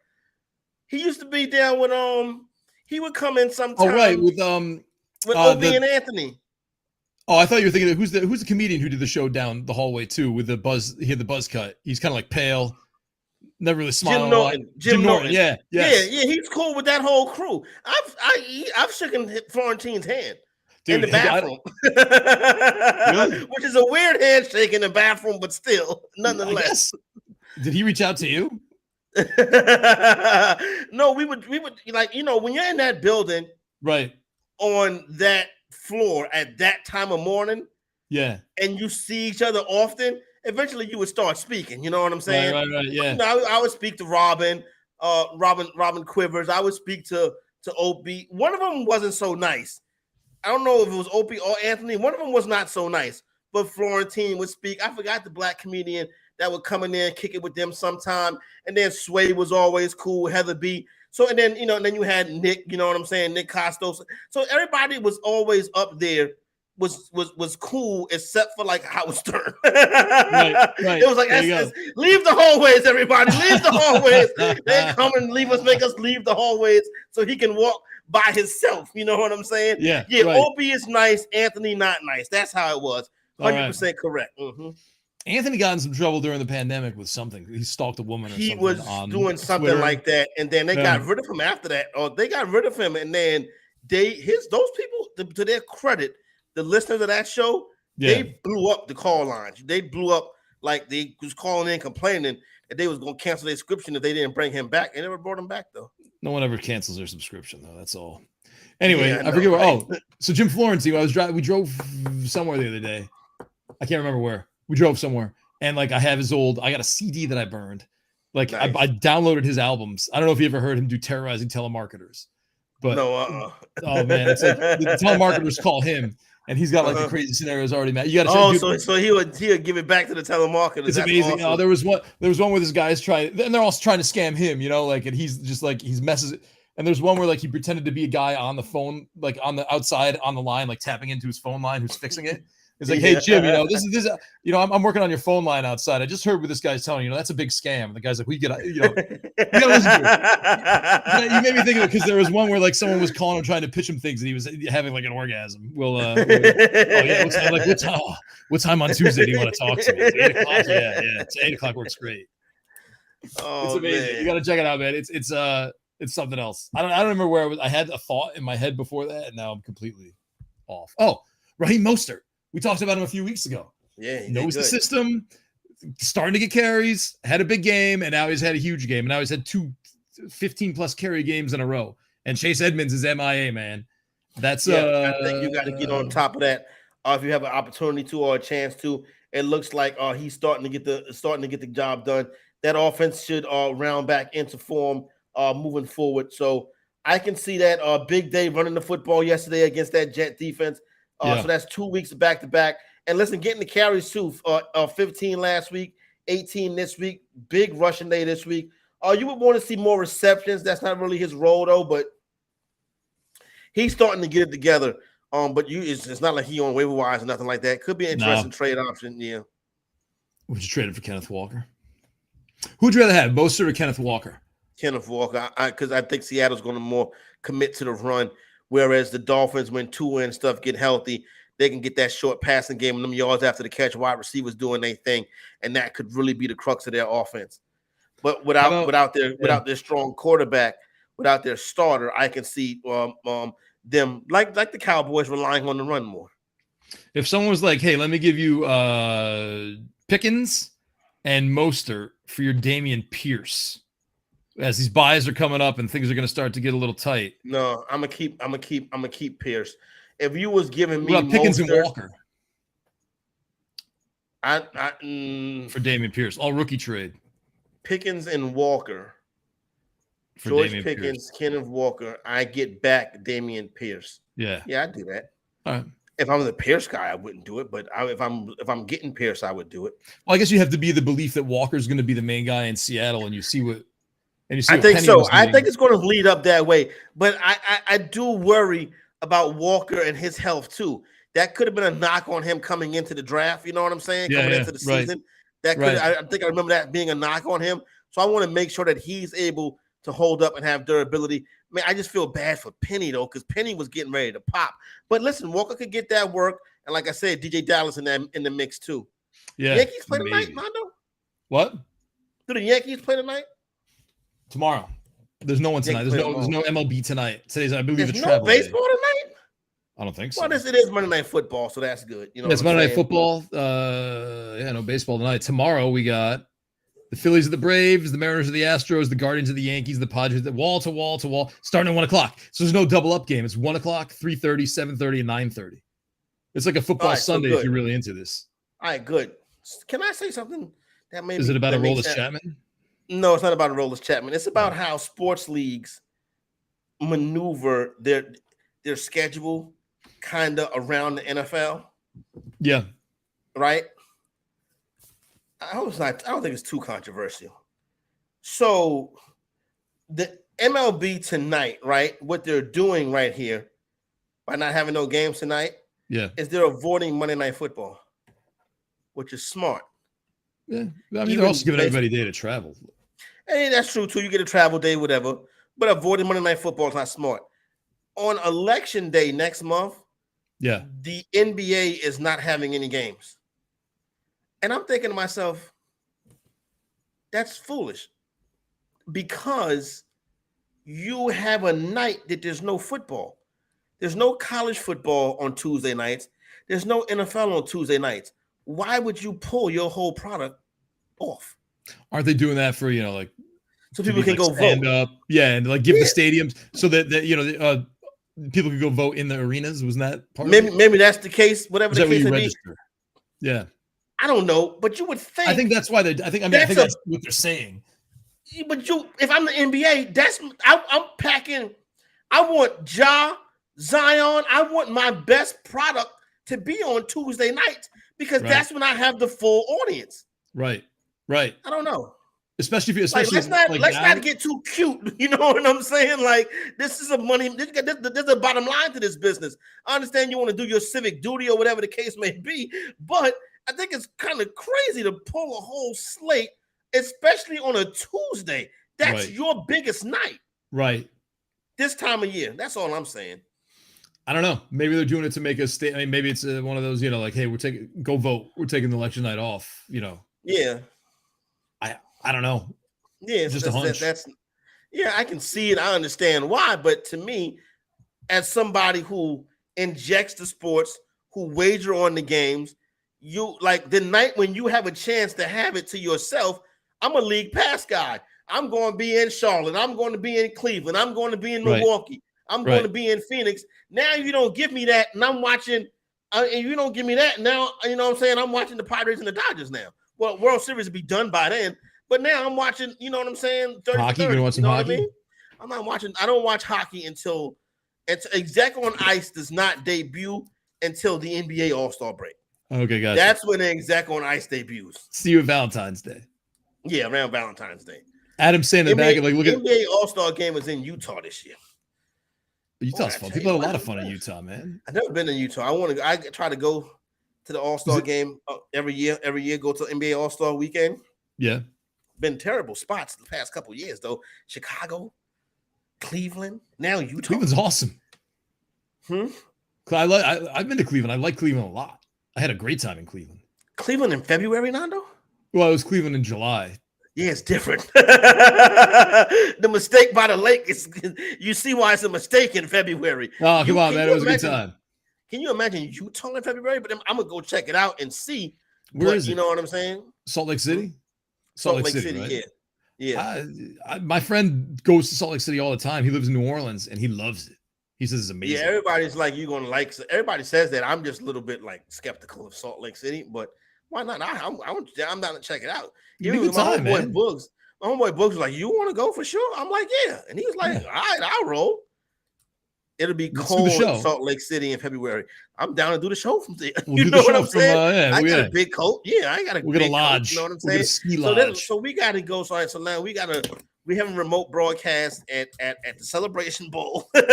He used to be down with He would come in sometime. Oh right, with Opie and Anthony. Oh, I thought you were thinking of who's the comedian who did the show down the hallway too with the buzz. He had the buzz cut. He's kind of like pale, never really smiling. Jim Norton. Yeah. He's cool with that whole crew. I've shaken Florentine's hand in the bathroom, which is a weird handshake in the bathroom, but still, nonetheless. Did he reach out to you? No, we would like when you're in that building, right, on that floor at that time of morning, and you see each other often, eventually you would start speaking. You know what I'm saying? Right, yeah. I would speak to Robin Quivers. I would speak to Opie. One of them wasn't so nice. I don't know if it was Opie or Anthony. One of them was not so nice, but Florentine would speak. I forgot the black comedian that would come in there and kick it with them sometime. And then Sway was always cool, Heather B. So, and then, then you had Nick, you know what I'm saying? Nick Costos. So everybody was always up there, was cool, except for like Howard Stern. Right. It was like, leave the hallways, everybody, leave the hallways. They come and make us leave the hallways so he can walk by himself. You know what I'm saying? Yeah. Right. Opie is nice, Anthony not nice. That's how it was. 100% correct. Mm-hmm. Anthony got in some trouble during the pandemic with something. He stalked a woman or something. He was doing something Twitter. like that, and then they got rid of him after that. Or they got rid of him, and then those people, to their credit, the listeners of that show, they blew up the call lines. They blew up, like they was calling in complaining that they was going to cancel their subscription if they didn't bring him back. They never brought him back though. No one ever cancels their subscription though. That's all. Anyway, I forget where. Right? Oh, so Jim Florence, we drove somewhere the other day. I can't remember where. We drove somewhere, and like I got a CD that I burned. Like nice. I downloaded his albums. I don't know if you ever heard him do Terrorizing Telemarketers, but no. Oh man, it's like the telemarketers call him, and he's got like the crazy scenarios already. Man, you got to. So he would give it back to the telemarketers. It's amazing. Awesome. There was one where this guy's trying, and they're also trying to scam him. And he's just like he's messes it. And there's one where like he pretended to be a guy on the phone, like on the outside on the line, like tapping into his phone line, who's fixing it. It's like, hey Jim, this is I'm working on your phone line outside. I just heard what this guy's telling you. That's a big scam. And the guy's like, you gotta listen to it. You made me think of it because there was one where like someone was calling him trying to pitch him things, and he was having like an orgasm. What time on Tuesday do you want to talk to me? It's 8 o'clock. Yeah. It's 8 o'clock works great. Oh, it's amazing. Man. You gotta check it out, man. It's something else. I don't remember where I was. I had a thought in my head before that, and now I'm completely off. Oh, Raheem Mostert. We talked about him a few weeks ago. Yeah, he knows the system, starting to get carries, had a big game, and now he's had a huge game. And now he's had 2 15-plus carry games in a row. And Chase Edmonds is MIA, man. That's I think you got to get on top of that. If you have an opportunity to or a chance to, it looks like he's starting to get the job done. That offense should round back into form moving forward. So I can see that Big Dave running the football yesterday against that Jet defense. So that's 2 weeks back to back. And listen, getting the carries too. 15 last week, 18 this week. Big rushing day this week. You would want to see more receptions. That's not really his role though, but he's starting to get it together. But it's not like he on waiver wires or nothing like that. Could be an interesting trade option. Yeah. Would you trade it for Kenneth Walker? Who'd you rather have, Mostert or Kenneth Walker? Kenneth Walker, because I think Seattle's going to more commit to the run. Whereas the Dolphins, when Tua and stuff get healthy, they can get that short passing game and them yards after the catch, wide receivers doing their thing, and that could really be the crux of their offense. But without their strong quarterback, without their starter, I can see them like the Cowboys relying on the run more. If someone was like, "Hey, let me give you Pickens and Mostert for your Dameon Pierce," as these buys are coming up and things are going to start to get a little tight. No, I'm gonna keep Pierce. If you was giving me Pickens and Walker, for Dameon Pierce, all rookie trade. Pickens and Walker, for George Dameon Pickens, Kenneth Walker. I get back Dameon Pierce. Yeah, I do that. All right. If I'm the Pierce guy, I wouldn't do it. But if I'm getting Pierce, I would do it. Well, I guess you have to be the belief that Walker's going to be the main guy in Seattle, and you see what. I think so. I think it's going to lead up that way. But I do worry about Walker and his health too. That could have been a knock on him coming into the draft. You know what I'm saying? Coming into the season. That could. I think I remember that being a knock on him. So I want to make sure that he's able to hold up and have durability. Man, I just feel bad for Penny though, because Penny was getting ready to pop. But listen, Walker could get that work, and like I said, DJ Dallas in the mix too. Yeah. Yankees play tonight, Mondo? What? Do the Yankees play tonight? Tomorrow. There's no one tonight. There's no MLB tonight. Today's, I believe, there's a travel baseball day. tonight? I don't think so. Well, it is Monday Night Football, so that's good. You know, it's Monday Night Football. No baseball tonight. Tomorrow we got the Phillies of the Braves, the Mariners of the Astros, the Guardians of the Yankees, the Padres, wall to wall, starting at 1 o'clock. So there's no double up game. It's 1 o'clock, 3:30, 7:30, and 9:30. It's like a football Sunday if you're really into this. All right, good. Can I say something that maybe is it about Aroldis Chapman? No, it's not about Aroldis Chapman. It's about how sports leagues maneuver their schedule kind of around the NFL. Yeah. Right? I don't think it's too controversial. So the MLB tonight, right? What they're doing right here by not having no games tonight, is they're avoiding Monday Night Football, which is smart. Yeah, I mean, they're also giving everybody a day to travel. Hey, that's true too. You get a travel day, whatever. But avoiding Monday Night Football is not smart. On election day next month, the NBA is not having any games. And I'm thinking to myself, that's foolish. Because you have a night that there's no football. There's no college football on Tuesday nights. There's no NFL on Tuesday nights. Why would you pull your whole product off? Aren't they doing that for, like, so people can go stand vote? Up, and like give the stadiums so that people could go vote in the arenas? Wasn't that part of it? Maybe that's the case. Whatever the case may be. Yeah, I don't know, but you would think. I think that's why they. I think that's what they're saying. But if I'm the NBA, I'm packing. I want Zion. I want my best product to be on Tuesday nights because that's when I have the full audience. Right. I don't know. Especially let's not get too cute. You know what I'm saying? Like, this is a money. There's a bottom line to this business. I understand you want to do your civic duty or whatever the case may be, but I think it's kind of crazy to pull a whole slate, especially on a Tuesday. That's your biggest night. Right. This time of year. That's all I'm saying. I don't know. Maybe they're doing it to make a state. I mean, maybe it's one of those, like, hey, go vote. We're taking the election night off. Yeah. I don't know. Yeah, just a hunch. I can see it. I understand why, but to me, as somebody who injects the sports, who wager on the games, you like the night when you have a chance to have it to yourself. I'm a league pass guy. I'm going to be in Charlotte. I'm going to be in Cleveland. I'm going to be in Milwaukee. I'm going to be in Phoenix. Now you don't give me that, and I'm watching. And you don't give me that now. You know what I'm saying? I'm watching the Pirates and the Dodgers now. Well, World Series will be done by then. But now I'm watching, you know what I'm saying? Hockey, you gonna watch some hockey? I mean? I'm not watching. I don't watch hockey until Exec on Ice does not debut until the NBA All-Star break. Okay, gotcha. That's when the Exec on Ice debuts. See you at Valentine's Day. Yeah, around Valentine's Day. Adam's saying in the back, like, look at NBA All-Star game was in Utah this year. Utah's fun. People have a lot of fun in Utah, man. I've never been in Utah. I try to go to the All-Star game every year. Every year, go to NBA All-Star weekend. Yeah. Been terrible spots the past couple of years though. Chicago, Cleveland, now Utah. Cleveland's awesome. I've been to Cleveland. I like Cleveland a lot. I had a great time in Cleveland. Cleveland in February, Nando? Well, it was Cleveland in July. Yeah, it's different. The mistake by the lake is you see why it's a mistake in February. Oh, come on, man. It was a good time. Can you imagine Utah in February? But I'm gonna go check it out and see. Where is it? You know what I'm saying? Salt Lake City? Salt Lake City, right? Yeah. My friend goes to Salt Lake City all the time. He lives in New Orleans and he loves it. He says it's amazing. Yeah, everybody's like, you're gonna like. Everybody says that. I'm just a little bit like skeptical of Salt Lake City, but why not? I'm down to check it out. Even with my homeboy Boogs. My homeboy Boogs was like, "You want to go for sure?" I'm like, "Yeah," and he was like, "All right, I'll roll." It'll be cold in Salt Lake City in February. I'm down to do the show from there. You know what I'm saying? I got a big coat. Yeah, I got a big lodge. Coat, you know what I'm saying? Ski lodge. So we got to go. So now we have a remote broadcast at the Celebration Bowl. At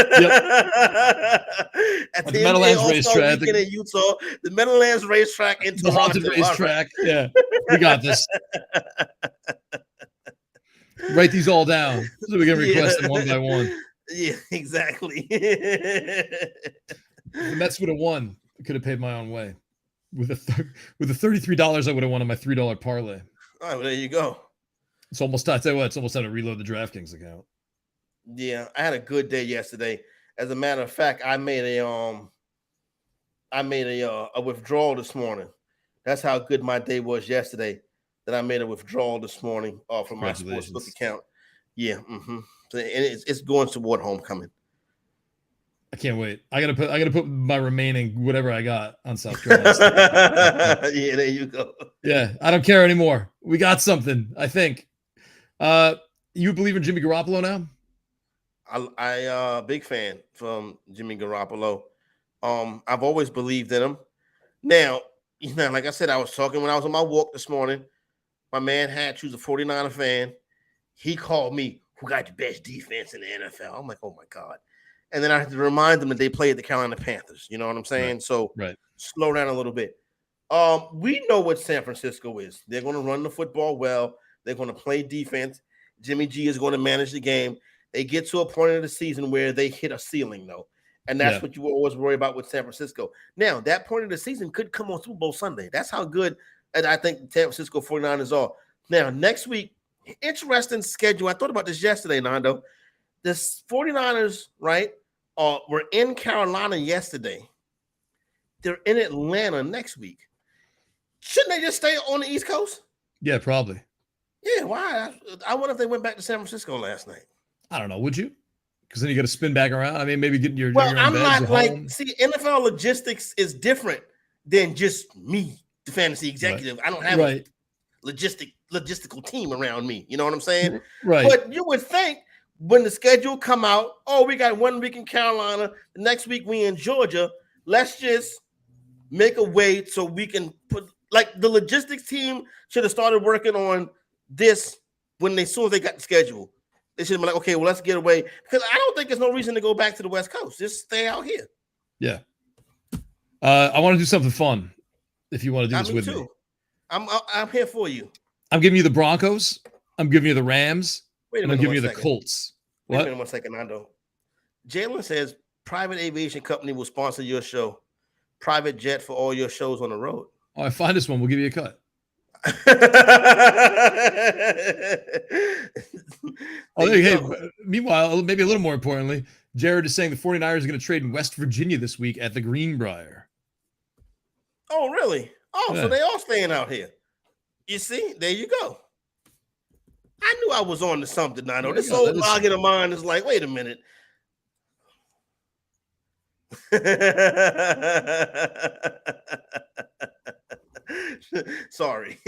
the Meadowlands racetrack in Utah, the Meadowlands racetrack in the haunted racetrack. Yeah, we got this. Write these all down so we can request them one by one. Yeah, exactly. The Mets would have won. I could have paid my own way with the $33 I would have won on my $3 parlay. All right, well, there you go. It's almost time. I tell you what, it's almost time to reload the DraftKings account. Yeah, I had a good day yesterday. As a matter of fact, I made a withdrawal this morning. That's how good my day was yesterday. That I made a withdrawal this morning from my sportsbook account. Yeah, and it's going toward homecoming. I can't wait. I gotta put my remaining whatever I got on South Carolina. Yeah, there you go. Yeah, I don't care anymore. We got something, I think. You believe in Jimmy Garoppolo now? I big fan from Jimmy Garoppolo. I've always believed in him. Now, like I said, I was talking when I was on my walk this morning. My man Hatch, who's a 49er fan, he called me, who got the best defense in the NFL. I'm like, oh my God. and then I have to remind them that they played the Carolina Panthers. You know what I'm saying? Right. So slow down a little bit. We know what San Francisco is. They're going to run the football well. They're going to play defense. Jimmy G is going to manage the game. They get to a point of the season where they hit a ceiling, though. And that's what you always worry about with San Francisco. Now, that point of the season could come on Super Bowl Sunday. That's how good I think the San Francisco 49ers are. Now, next week, interesting schedule. I thought about this yesterday, Nando. The 49ers, right, were in Carolina yesterday. They're in Atlanta next week. Shouldn't they just stay on the East Coast? Yeah, probably. Yeah, why? I wonder if they went back to San Francisco last night. I don't know. Would you? Because then you got to spin back around. I mean, maybe getting your Well, own I'm beds not at like, home. see, NFL logistics is different than just me, the fantasy executive. I don't have a logistical team around me. You know what I'm saying? Right. But you would think when the schedule come out, oh, we got 1 week in Carolina, the next week we in Georgia. Let's just make a way so we can put, like, the logistics team should have started working on this as soon as they got the schedule. They should have been like, okay, well, let's get away. Because I don't think there's no reason to go back to the West Coast. Just stay out here. Yeah. I want to do something fun. If you want to do this with me. I'm here for you. I'm giving you the Broncos. I'm giving you the Rams. And I'm giving you the Colts. Wait a What? minute, 1 second, Nando. Jalen says private aviation company will sponsor your show. Private jet for all your shows on the road. Oh, I find this one. We'll give you a cut. Meanwhile, maybe a little more importantly, Jared is saying the 49ers are going to trade in West Virginia this week at the Greenbrier. Oh, really? Oh, Yeah. so they all staying out here. You see? There you go. I knew I was on to something, Nando. This old noggin of mine is like, wait a minute. Sorry.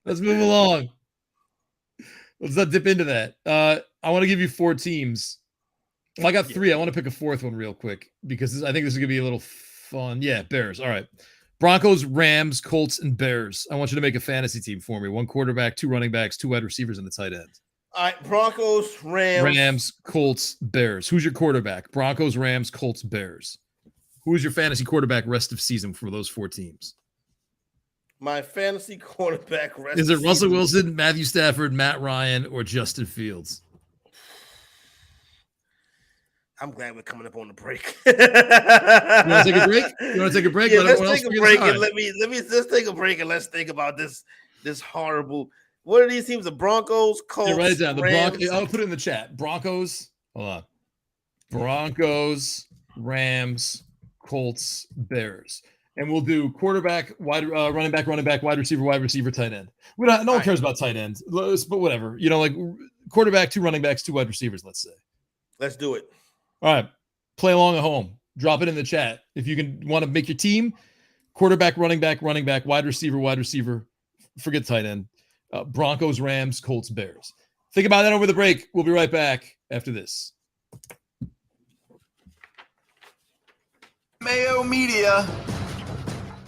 Let's move along. Let's not dip into that. I want to give you 4 teams. Well, I got 3. I want to pick a 4th one real quick because I think this is going to be a little fun. Yeah, Bears. All right. Broncos, Rams, Colts, and Bears. I want you to make a fantasy team for me. 1 quarterback, 2 running backs, 2 wide receivers, and the tight end. All right, Broncos, Rams, Colts, Bears. Who's your quarterback? Broncos, Rams, Colts, Bears. Who is your fantasy quarterback rest of season for those 4 teams? My fantasy quarterback rest Is it of Russell season. Wilson, Matthew Stafford, Matt Ryan, or Justin Fields? I'm glad we're coming up on the break. You want to take a break? You want to take a break? Yeah, Let let's take a break and let me let's take a break and let's think about this horrible. What are these teams? The Broncos, Colts, write it down. The Rams. Broncos. I'll put it in the chat. Broncos. Hold on. Broncos, Rams, Colts, Bears, and we'll do quarterback, running back, wide receiver, tight end. No one cares about tight ends, but whatever. You know, like quarterback, 2 running backs, 2 wide receivers. Let's say. Let's do it. All right. Play along at home. Drop it in the chat if you want to make your team. Quarterback, running back, wide receiver. Forget tight end. Broncos, Rams, Colts, Bears. Think about that over the break. We'll be right back after this. Mayo Media.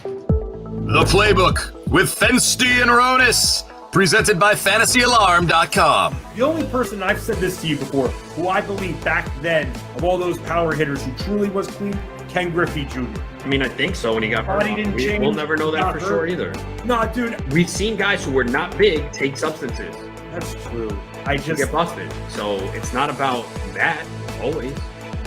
The Playbook with Fensty and Ronis. Presented by FantasyAlarm.com. The only person, I've said this to you before, who I believe back then, of all those power hitters who truly was clean, Ken Griffey Jr. I mean, I think so when he got hurt. Body didn't change. We'll never know that for sure either. Nah, dude. We've seen guys who were not big take substances. That's true. To get busted. So it's not about that always.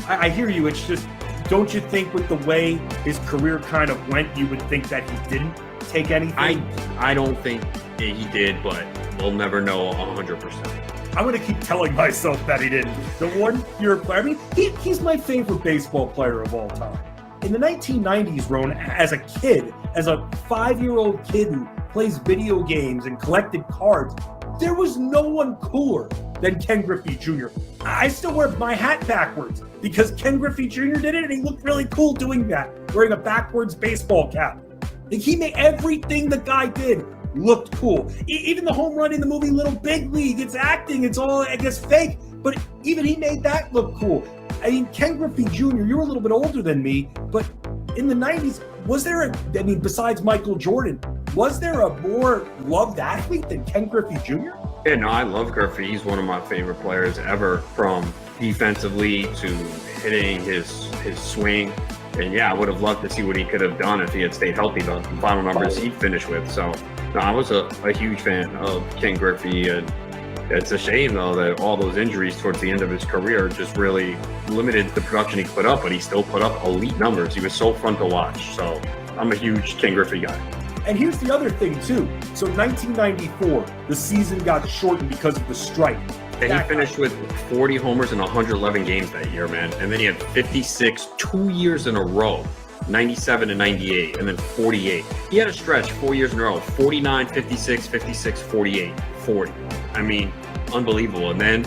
I hear you. It's just, don't you think with the way his career kind of went, you would think that he didn't take anything? I don't think he did, but we'll never know 100%. I'm going to keep telling myself that he didn't. The 1 year player, I mean, he's my favorite baseball player of all time. In the 1990s, Ron, as a kid, as a 5-year-old kid who plays video games and collected cards, there was no one cooler than Ken Griffey Jr. I still wear my hat backwards because Ken Griffey Jr. did it and he looked really cool doing that, wearing a backwards baseball cap. Like, he made everything the guy did looked cool. Even the home run in the movie Little Big League, it's acting, it's all, I guess, fake, but even he made that look cool. I mean, Ken Griffey Jr., you're a little bit older than me, but in the 90s, was there besides Michael Jordan, was there a more loved athlete than Ken Griffey Jr.? Yeah, no, I love Griffey. He's one of my favorite players ever, from defensively to hitting his swing. And yeah, I would have loved to see what he could have done if he had stayed healthy, the final numbers he finished with. So no, I was a huge fan of Ken Griffey, and it's a shame though that all those injuries towards the end of his career just really limited the production he put up, but he still put up elite numbers. He was so fun to watch. So I'm a huge Ken Griffey guy. And here's the other thing, too. So 1994, the season got shortened because of the strike. And he finished with 40 homers in 111 games that year, man. And then he had 56 2 years in a row, 97 and 98, and then 48. He had a stretch 4 years in a row, 49, 56, 56, 48, 40. I mean, unbelievable. And then,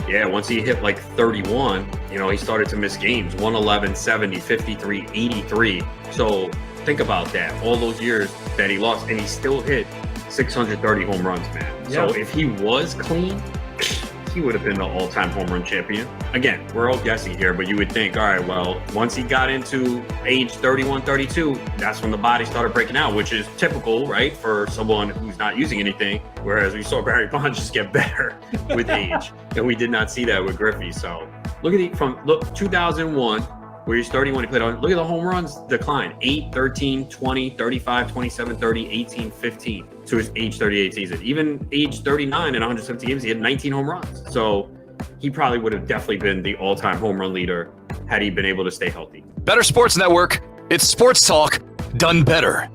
yeah, once he hit like 31, he started to miss games, 111, 70, 53, 83. So think about that, all those years that he lost, and he still hit 630 home runs, man. Yeah. So if he was clean, he would have been the all-time home run champion. Again, we're all guessing here, but you would think, all right, well, once he got into age 31, 32, that's when the body started breaking out, which is typical, right, for someone who's not using anything, whereas we saw Barry Bonds just get better with age, and we did not see that with Griffey. So look at 2001, where he's 31, he played on. Look at the home runs decline: 8, 13, 20, 35, 27, 30, 18, 15 to his age 38 season. Even age 39 in 170 games, he had 19 home runs. So he probably would have definitely been the all-time home run leader had he been able to stay healthy. Better Sports Network. It's sports talk done better.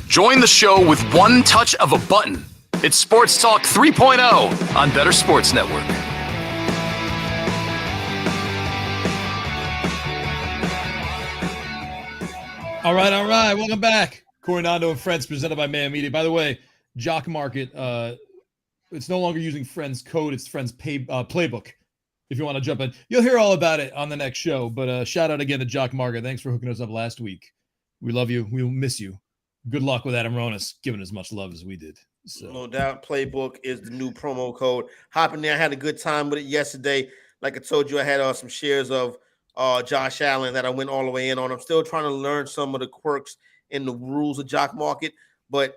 Join the show with one touch of a button. It's Sports Talk 3.0 on Better Sports Network. All right. Welcome back. Coronado and Friends, presented by Mayo Media. By the way, Jock Market, it's no longer using Friends code. It's Friends playbook. If you want to jump in, you'll hear all about it on the next show. But shout out again to Jock Market. Thanks for hooking us up last week. We love you. We will miss you. Good luck with Adam Ronis, giving as much love as we did. So. No doubt, Playbook is the new promo code. Hop in there. I had a good time with it yesterday. Like I told you, I had some shares of Josh Allen that I went all the way in on. I'm still trying to learn some of the quirks in the rules of Jock Market. But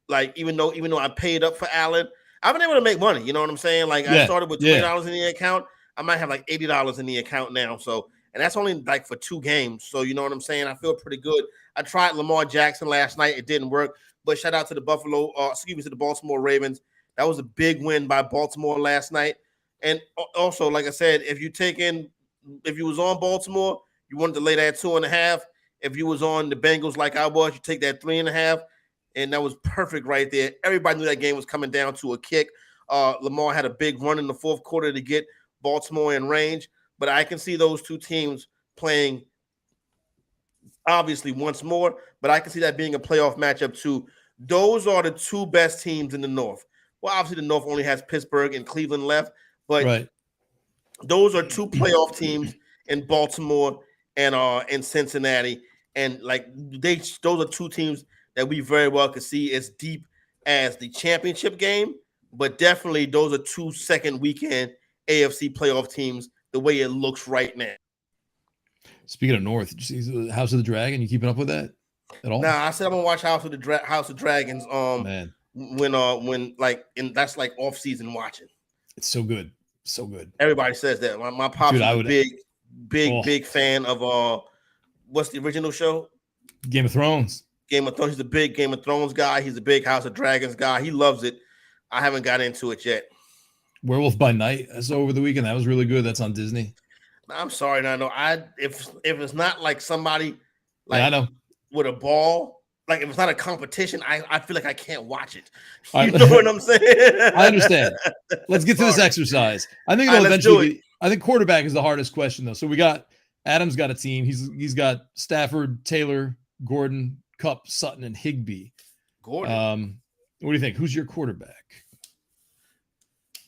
like, even though I paid up for Allen, I've been able to make money. You know what I'm saying? Like, I started with $20 in the account. I might have like $80 in the account now. So, and that's only like for 2 games. So, you know what I'm saying? I feel pretty good. I tried Lamar Jackson last night. It didn't work. But shout out to the to the Baltimore Ravens. That was a big win by Baltimore last night. And also, like I said, if you was on Baltimore, you wanted to lay that 2.5. If you was on the Bengals like I was, you take that 3.5. And that was perfect right there. Everybody knew that game was coming down to a kick. Lamar had a big run in the fourth quarter to get Baltimore in range. But I can see those two teams playing obviously once more, but I can see that being a playoff matchup too. Those are the 2 best teams in the North. Well, obviously the North only has Pittsburgh and Cleveland left, but those are 2 playoff teams in Baltimore and in Cincinnati. And like those are 2 teams that we very well could see as deep as the championship game, but definitely those are 2 second weekend AFC playoff teams the way it looks right now. Speaking of North, did you see House of the Dragon? You keeping up with that at all? Nah, I said I'm gonna watch House of Dragons. Man, when that's like off season watching. It's so good, so good. Everybody says that. My pop's a big fan of what's the original show? Game of Thrones. He's a big Game of Thrones guy. He's a big House of Dragons guy. He loves it. I haven't got into it yet. Werewolf by Night. I saw over the weekend. That was really good. That's on Disney. I'm sorry, no. If it's not like somebody I know with a ball, like if it's not a competition, I feel like I can't watch it. You know what I'm saying? I understand. Let's get to this exercise. I think it'll eventually. I think quarterback is the hardest question though. So we got Adam's got a team. He's got Stafford, Taylor, Gordon, Kupp, Sutton, and Higbee. Gordon. What do you think? Who's your quarterback?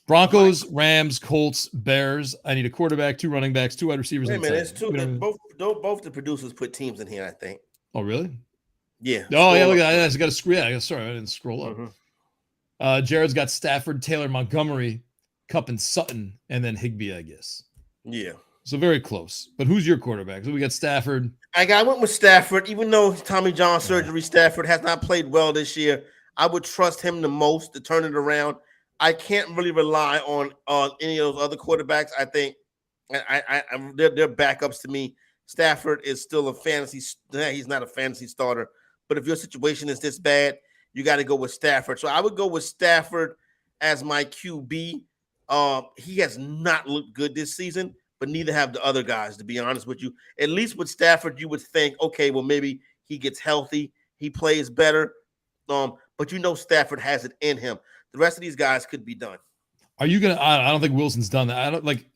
Broncos, Rams, Colts, Bears. I need a quarterback, 2 running backs, 2 wide receivers. Wait a minute, it's 2. Both the producers put teams in here, I think. Oh, really? Yeah. Oh, yeah. Look at that. I got to scroll. Yeah, sorry, I didn't scroll up. Mm-hmm. Jared's got Stafford, Taylor, Montgomery, Kupp, and Sutton, and then Higbee, I guess. Yeah. So very close. But who's your quarterback? So we got Stafford. I went with Stafford, even though Tommy John surgery, Stafford has not played well this year. I would trust him the most to turn it around. I can't really rely on any of those other quarterbacks. I think they're backups to me. Stafford is still a fantasy. He's not a fantasy starter. But if your situation is this bad, you got to go with Stafford. So I would go with Stafford as my QB. He has not looked good this season, but neither have the other guys, to be honest with you. At least with Stafford, you would think, okay, well, maybe he gets healthy. He plays better. But Stafford has it in him. The rest of these guys could be done. Are you going to – I don't think Wilson's done that. I don't like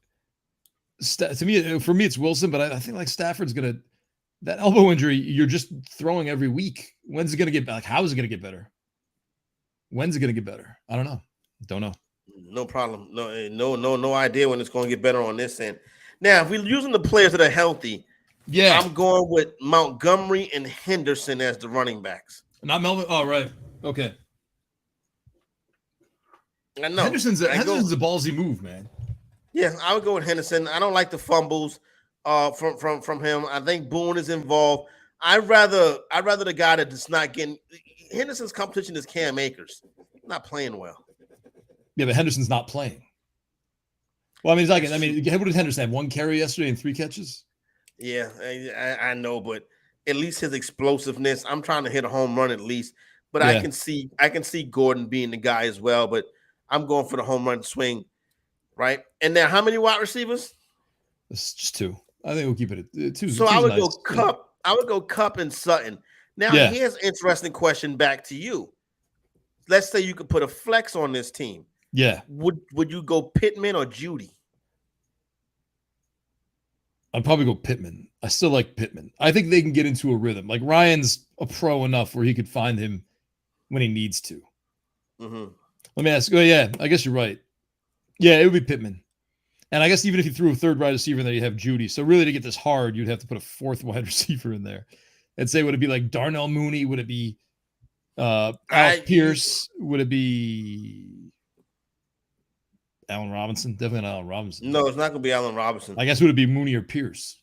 – for me, it's Wilson, but I think like Stafford's going to – that elbow injury, you're just throwing every week. When's it going to get – like how is it going to get better? When's it going to get better? I don't know. Don't know. No problem. No idea when it's going to get better on this end. Now, if we're using the players that are healthy, I'm going with Montgomery and Henderson as the running backs. Not Melvin. Oh, right. Okay. I know. Henderson's a ballsy move, man. Yeah, I would go with Henderson. I don't like the fumbles from him. I think Boone is involved. I'd rather the guy that is not getting – Henderson's competition is Cam Akers. Not playing well. Yeah, but Henderson's not playing. Well, what did Henderson have? 1 carry yesterday and 3 catches? Yeah, I know, but at least his explosiveness. I'm trying to hit a home run at least, but yeah. I can see Gordon being the guy as well, but I'm going for the home run swing, right? And now, how many wide receivers? It's just 2. I think we'll keep it at 2. So I would go Kupp. I would go Kupp and Sutton. Now, here's an interesting question back to you. Let's say you could put a flex on this team. Yeah. Would you go Pittman or Judy? I'd probably go Pittman. I still like Pittman. I think they can get into a rhythm. Like Ryan's a pro enough where he could find him when he needs to. Mm-hmm. Let me ask. Oh, yeah, I guess you're right. Yeah, it would be Pittman. And I guess even if you threw a third wide receiver in there, you'd have Judy. So really to get this hard, you'd have to put a 4th wide receiver in there. And say, would it be like Darnell Mooney? Would it be Alec Pierce? Would it be Allen Robinson? Definitely not Allen Robinson. No, it's not going to be Allen Robinson. I guess would it be Mooney or Pierce?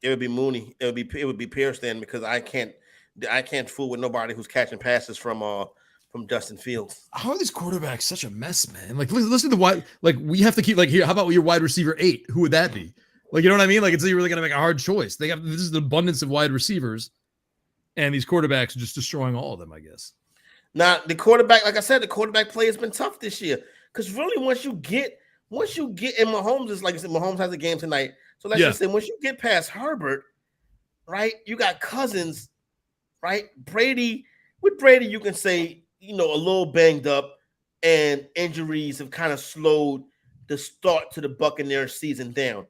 It would be Mooney. It would be Pierce then, because I can't fool with nobody who's catching passes from Justin Fields. How are these quarterbacks such a mess, man? Like listen to why. Like we have to keep like here. How about your wide receiver 8? Who would that be? Like, you know what I mean? Like, it's really going to make a hard choice. This is an abundance of wide receivers, and these quarterbacks are just destroying all of them, I guess. Now, the quarterback, like I said, the quarterback play has been tough this year, because really once you get, and Mahomes is, like I said, Mahomes has a game tonight. So let's just say once you get past Herbert, right, you got Cousins, right? With Brady, you can say, a little banged up, and injuries have kind of slowed the start to the Buccaneers season down.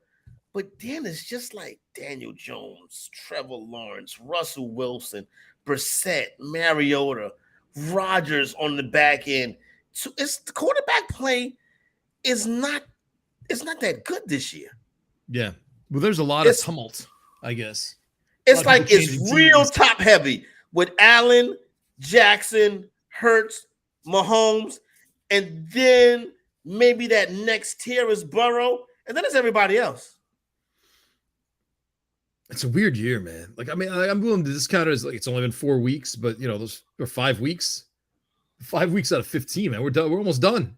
But then it's just like Daniel Jones, Trevor Lawrence, Russell Wilson, Brissett, Mariota, Rodgers on the back end. So the quarterback play is not that good this year. Yeah. Well, there's a lot of tumult, I guess. It's like it's real top heavy with Allen, Jackson, Hurts, Mahomes, and then maybe that next tier is Burrow, and then it's everybody else. It's a weird year, man. Like, I mean, I'm willing to discount it as like it's only been 4 weeks, but those are 5 weeks. 5 weeks out of 15, man. We're done. We're almost done.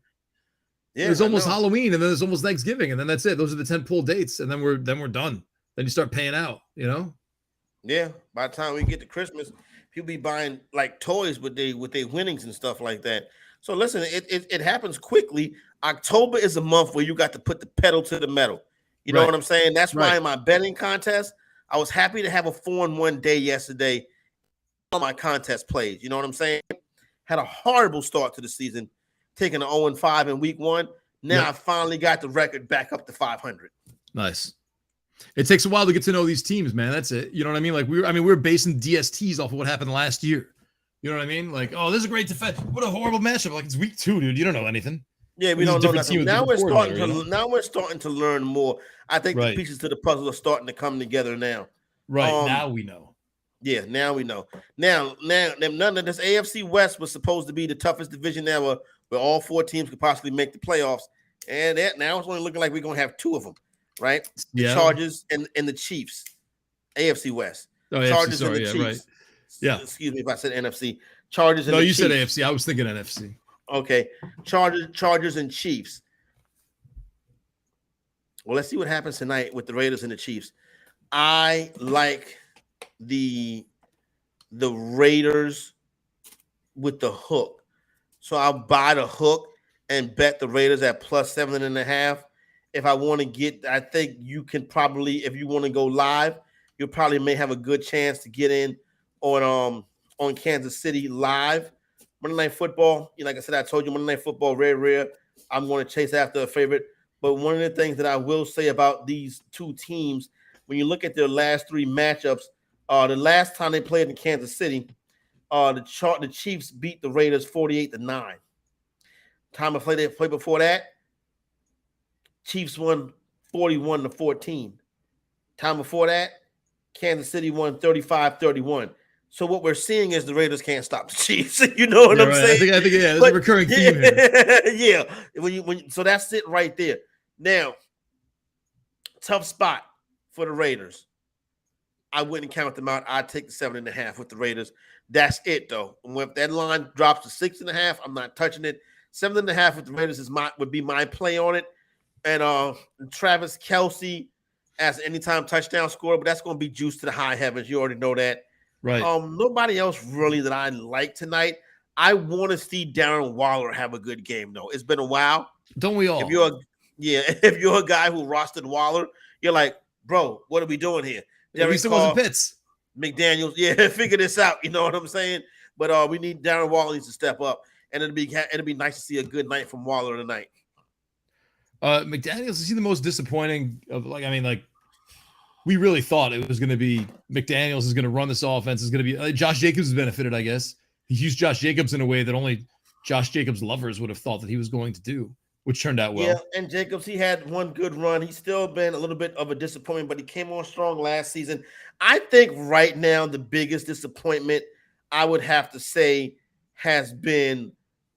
Yeah, there's almost Halloween, and then there's almost Thanksgiving, and then that's it. Those are the 10-pull dates, and then we're done. Then you start paying out. Yeah. By the time we get to Christmas, people be buying like toys with their winnings and stuff like that. So listen, it happens quickly. October is a month where you got to put the pedal to the metal. You know what I'm saying? That's why in my betting contest, I was happy to have a 4-1 day yesterday on my contest plays. You know what I'm saying? Had a horrible start to the season, taking an 0-5 in week 1. Now I finally got the record back up to 500. Nice. It takes a while to get to know these teams, man. That's it. You know what I mean? Like we're basing DSTs off of what happened last year. You know what I mean? Like, oh, this is a great defense. What a horrible matchup. Like, it's week 2, dude. You don't know anything. Yeah, we don't know nothing. Now we're starting to learn more. I think the pieces to the puzzle are starting to come together now. Right. Now we know. Yeah, now we know. Now, none of this AFC West was supposed to be the toughest division ever, where all 4 teams could possibly make the playoffs. And now it's only looking like we're going to have 2 of them. right? The Yeah. Chargers and the Chiefs, AFC West. Oh, Chargers AFC, and the sorry, Chiefs. right. Yeah. Excuse me if I said NFC. Chargers and No, the you Chiefs. said AFC. I was thinking NFC. Okay. Chargers and Chiefs. Well, let's see what happens tonight with the Raiders and the Chiefs. I like the Raiders with the hook. So I'll buy the hook and bet the Raiders at +7.5. If I want to get, I think you can probably, if you want to go live, you probably may have a good chance to get in on Kansas City live. Monday Night Football, like I said, I told you Monday Night Football, very rare. I'm going to chase after a favorite. But one of the things that I will say about these two teams, when you look at their last 3 matchups, the last time they played in Kansas City, the Chiefs beat the Raiders 48-9. Time of play they played before that, Chiefs won 41-14. Time before that, Kansas City won 35-31. So what we're seeing is the Raiders can't stop the Chiefs. You know what I'm saying? I think yeah, there's a recurring theme here. Yeah. So that's it right there. Now, tough spot for the Raiders. I wouldn't count them out. I'd take the 7.5 with the Raiders. That's it, though. And if that line drops to 6.5, I'm not touching it. 7.5 with the Raiders would be my play on it. And Travis Kelce as an anytime touchdown scorer, but that's going to be juiced to the high heavens. You already know that. Right. Nobody else really that I like tonight. I want to see Darren Waller have a good game, though. It's been a while. Don't we all? If you're a guy who rostered Waller, you're like, bro, what are we doing here? At least it wasn't Pitts. McDaniels, figure this out. You know what I'm saying? But we need Darren Waller needs to step up, and it'll be nice to see a good night from Waller tonight. McDaniels, is he the most disappointing of we really thought it was going to be McDaniels is going to run this offense, is going to be Josh Jacobs has benefited, I guess. He used Josh Jacobs in a way that only Josh Jacobs lovers would have thought that he was going to do, which turned out well. Yeah, and Jacobs, he had one good run. He's still been a little bit of a disappointment, but he came on strong last season. I think right now the biggest disappointment I would have to say has been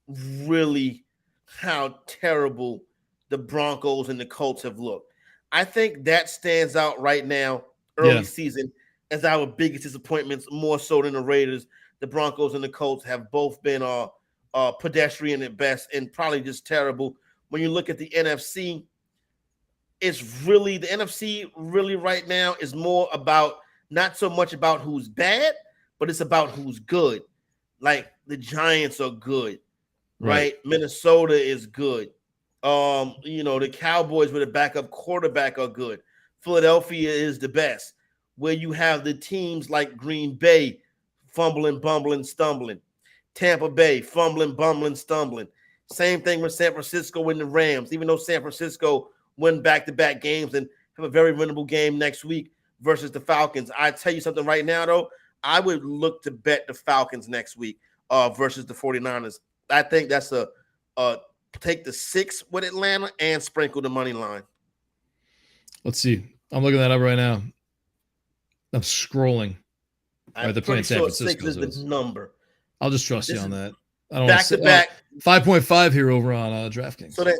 really how terrible the Broncos and the Colts have looked. I think that stands out right now, early season, as our biggest disappointments, more so than the Raiders. The Broncos and the Colts have both been pedestrian at best and probably just terrible. When you look at the NFC, the NFC really right now is more about, not so much about who's bad, but it's about who's good. Like the Giants are good, right? Minnesota is good. The Cowboys with a backup quarterback are good. Philadelphia is the best. Where you have the teams like Green Bay fumbling, bumbling, stumbling. Tampa Bay fumbling, bumbling, stumbling. Same thing with San Francisco and the Rams, even though San Francisco win back-to-back games and have a very winnable game next week versus the Falcons. I tell you something right now, though, I would look to bet the Falcons next week versus the 49ers. I think that's a take the 6 with Atlanta and sprinkle the money line. Let's see. I'm looking that up right now. I'm scrolling. I'm they're playing San sure Francisco. 6 is the number. I'll just trust you on that. I don't back to back 5.5 here over on DraftKings. So then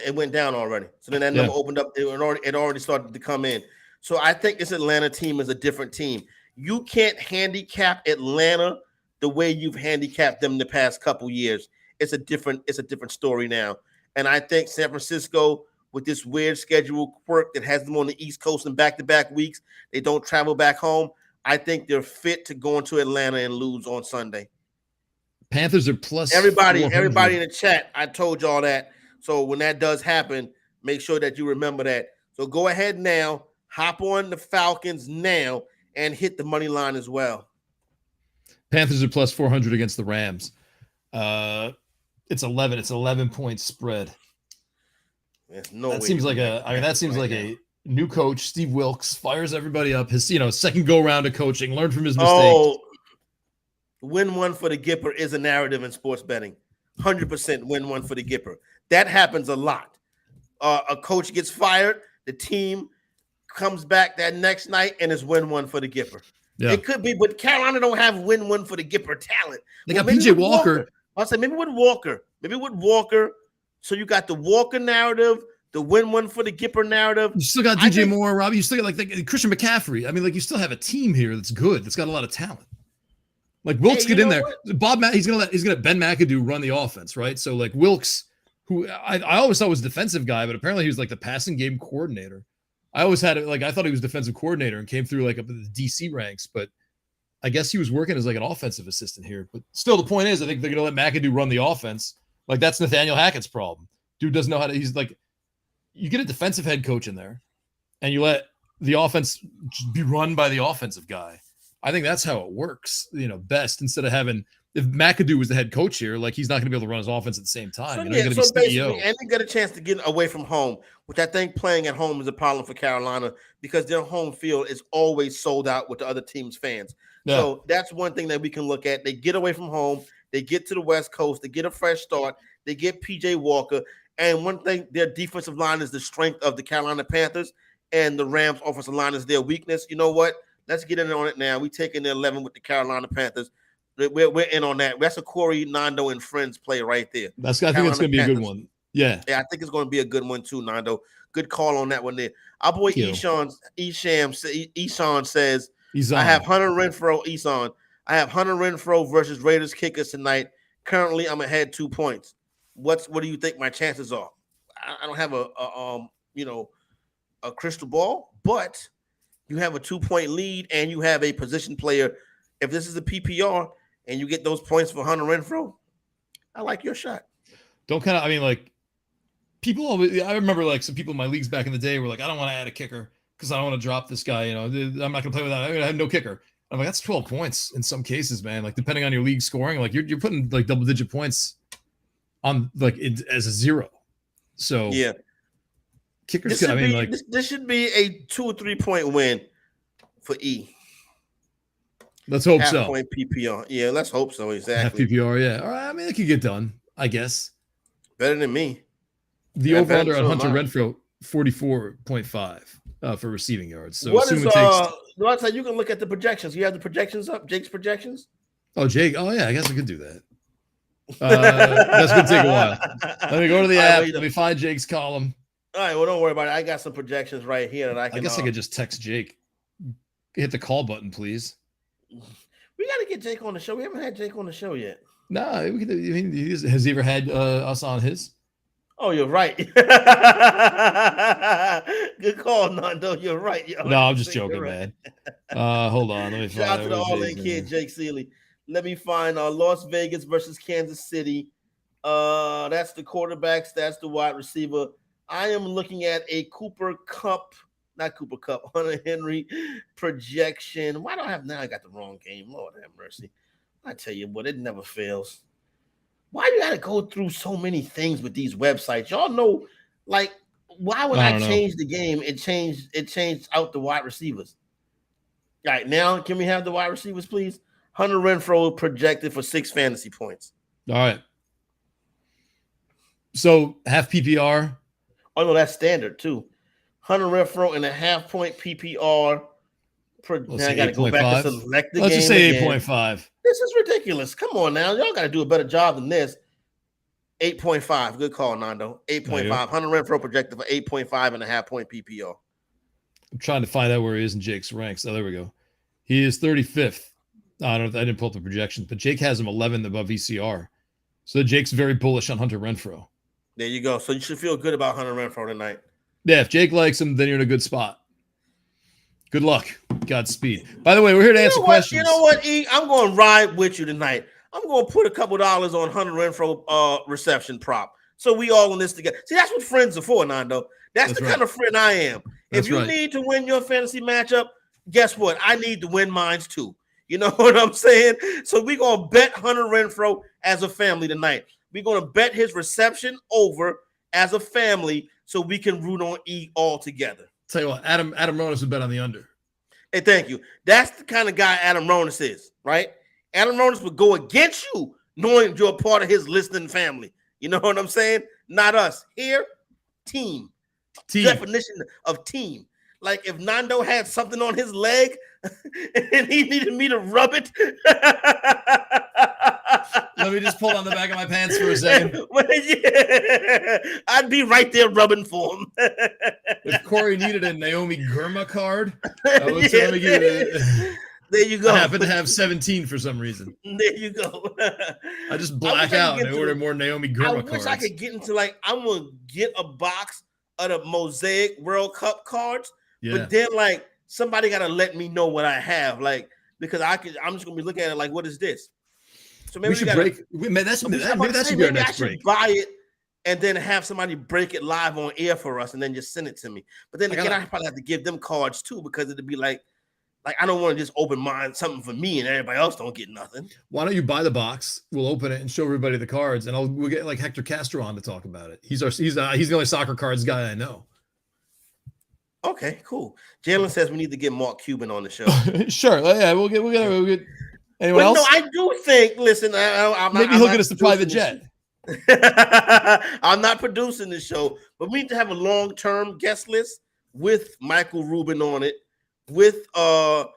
it went down already. So then that number opened up. It already started to come in. So I think this Atlanta team is a different team. You can't handicap Atlanta the way you've handicapped them the past couple years. It's a different story now. And I think San Francisco, with this weird schedule quirk that has them on the East Coast in back-to-back weeks, they don't travel back home. I think they're fit to go into Atlanta and lose on Sunday. Panthers are plus everybody 400. in the chat. I told y'all that. So when that does happen, make sure that you remember that. So go ahead now, hop on the Falcons now, and hit the money line as well. Panthers are plus 400 against the Rams. It's 11. It's 11-point spread. There's no that way seems like a new coach, Steve Wilkes, fires everybody up. His second go round of coaching, learned from his mistakes. Win one for the Gipper is a narrative in sports betting. 100% win one for the Gipper. That happens a lot. A coach gets fired, the team comes back that next night, and it's win one for the Gipper. Yeah. It could be, but Carolina don't have win one for the Gipper talent. They got PJ Walker. I'll say maybe with Walker. So you got the Walker narrative, the win one for the Gipper narrative. You still got DJ Moore, Robbie. You still got like Christian McCaffrey. I mean, like you still have a team here that's good. That's got a lot of talent. Like Wilkes get in there. What? He's gonna let Ben McAdoo run the offense, right? So like Wilkes, who I always thought was a defensive guy, but apparently he was like the passing game coordinator. I always had it like I thought he was defensive coordinator and came through like up in the DC ranks, but I guess he was working as like an offensive assistant here. But still, the point is, I think they're gonna let McAdoo run the offense. Like that's Nathaniel Hackett's problem. Dude doesn't know how to. He's like, you get a defensive head coach in there, and you let the offense be run by the offensive guy. I think that's how it works, best instead of having if McAdoo was the head coach here, like he's not going to be able to run his offense at the same time. So basically, and they get a chance to get away from home, which I think playing at home is a problem for Carolina because their home field is always sold out with the other team's fans. Yeah. So that's one thing that we can look at. They get away from home, they get to the West Coast, they get a fresh start, they get PJ Walker, and one thing, their defensive line is the strength of the Carolina Panthers, and the Rams' offensive line is their weakness. You know what? Let's get in on it now. We taking the 11 with the Carolina Panthers. We're in on that. That's a Corey, Nando, and Friends play right there. I think it's going to be a good one. Yeah. Yeah, I think it's going to be a good one too, Nando. Good call on that one there. Our boy Eshan says, I have Hunter Renfro, I have Hunter Renfro versus Raiders kickers tonight. Currently, I'm ahead 2 points. What do you think my chances are? I don't have a crystal ball, but you have a 2-point lead and you have a position player. If this is a PPR and you get those points for Hunter Renfro, I like your shot. People always, I remember like some people in my leagues back in the day were like, I don't want to add a kicker because I don't want to drop this guy. I'm not going to play without. I have no kicker. I'm like, that's 12 points in some cases, man. Like depending on your league scoring, like you're putting like double-digit points on like as a zero. So yeah. Kickers, this should be a 2 or 3 point win for E. Let's hope Half so. Point PPR. Yeah, let's hope so. Exactly. Half PPR, yeah. All right, I mean, it could get done, I guess. Better than me. The over-under on Hunter Renfro, 44.5 for receiving yards. So what is, you can look at the projections. You have the projections up, Jake's projections? Oh, Jake. Oh, yeah, I guess I could do that. That's going to take a while. Let me go to the app. Let me find Jake's column. All right, well, don't worry about it. I got some projections right here that I can. I guess I could just text Jake. Hit the call button, please. We got to get Jake on the show. We haven't had Jake on the show yet. No, has he ever had us on his? Oh, you're right. Good call, Nando. You're right. No, I'm just joking, man. Hold on. Let me find Shout out to the All-In Kid, Jake Seeley. Let me find Las Vegas versus Kansas City. That's the quarterbacks. That's the wide receiver. I am looking at a Hunter Henry projection. Why do I have now? I got the wrong game. Lord have mercy. I tell you what, it never fails. Why do you got to go through so many things with these websites? Y'all know, like, why would I change the game? It changed out the wide receivers. All right, now can we have the wide receivers, please? Hunter Renfro projected for 6 fantasy points. All right. So half PPR. Oh no, that's standard too. Hunter Renfro in a half-point PPR. Now I got to go back and select the game. Let's just say 8.5. This is ridiculous. Come on now. Y'all got to do a better job than this. 8.5. Good call, Nando. 8.5. Hunter Renfro projected for 8.5 and a half-point PPR. I'm trying to find out where he is in Jake's ranks. Oh, there we go. He is 35th. I didn't pull up the projections, but Jake has him 11th above ECR. So Jake's very bullish on Hunter Renfro. There you go. So you should feel good about Hunter Renfro tonight. Yeah, if Jake likes him, then you're in a good spot. Good luck. Godspeed. By the way, we're here to answer questions. You know what, E? I'm going to ride with you tonight. I'm going to put a couple dollars on Hunter Renfro reception prop. So we all in this together. See, that's what friends are for, Nando. That's the kind of friend I am. If you need to win your fantasy matchup, guess what? I need to win mine too. You know what I'm saying? So we're going to bet Hunter Renfro as a family tonight. We're going to bet his reception over as a family so we can root on E all together. Tell you what, Adam Ronis would bet on the under. Hey, thank you. That's the kind of guy Adam Ronis is, right? Adam Ronis would go against you knowing you're a part of his listening family. You know what I'm saying? Not us. Here, team. Definition of team. Like if Nando had something on his leg and he needed me to rub it, Let me just pull on the back of my pants for a second. Yeah. I'd be right there rubbing for him. If Corey needed a Naomi Gurma card, let me give you there you go. I happen to have 17 for some reason. There you go. I just black out and I order more Naomi Gurma cards. I wish I could get into I'm gonna get a box of the Mosaic World Cup cards, but then somebody gotta let me know what I have, because I'm just gonna be looking at it what is this? So maybe we should break. Maybe that should be our next break. Buy it and then have somebody break it live on air for us, and then just send it to me. But then again, I probably have to give them cards too, because it'd be like I don't want to just open something for me and everybody else don't get nothing. Why don't you buy the box? We'll open it and show everybody the cards, and we'll get Hector Castro on to talk about it. He's the only soccer cards guy I know. Okay, cool. Jalen says we need to get Mark Cuban on the show. Sure, yeah, we'll get anyone else. No, I do think. Listen, maybe he'll get us the private jet. I'm not producing this show, but we need to have a long-term guest list with Michael Rubin on it. With Mark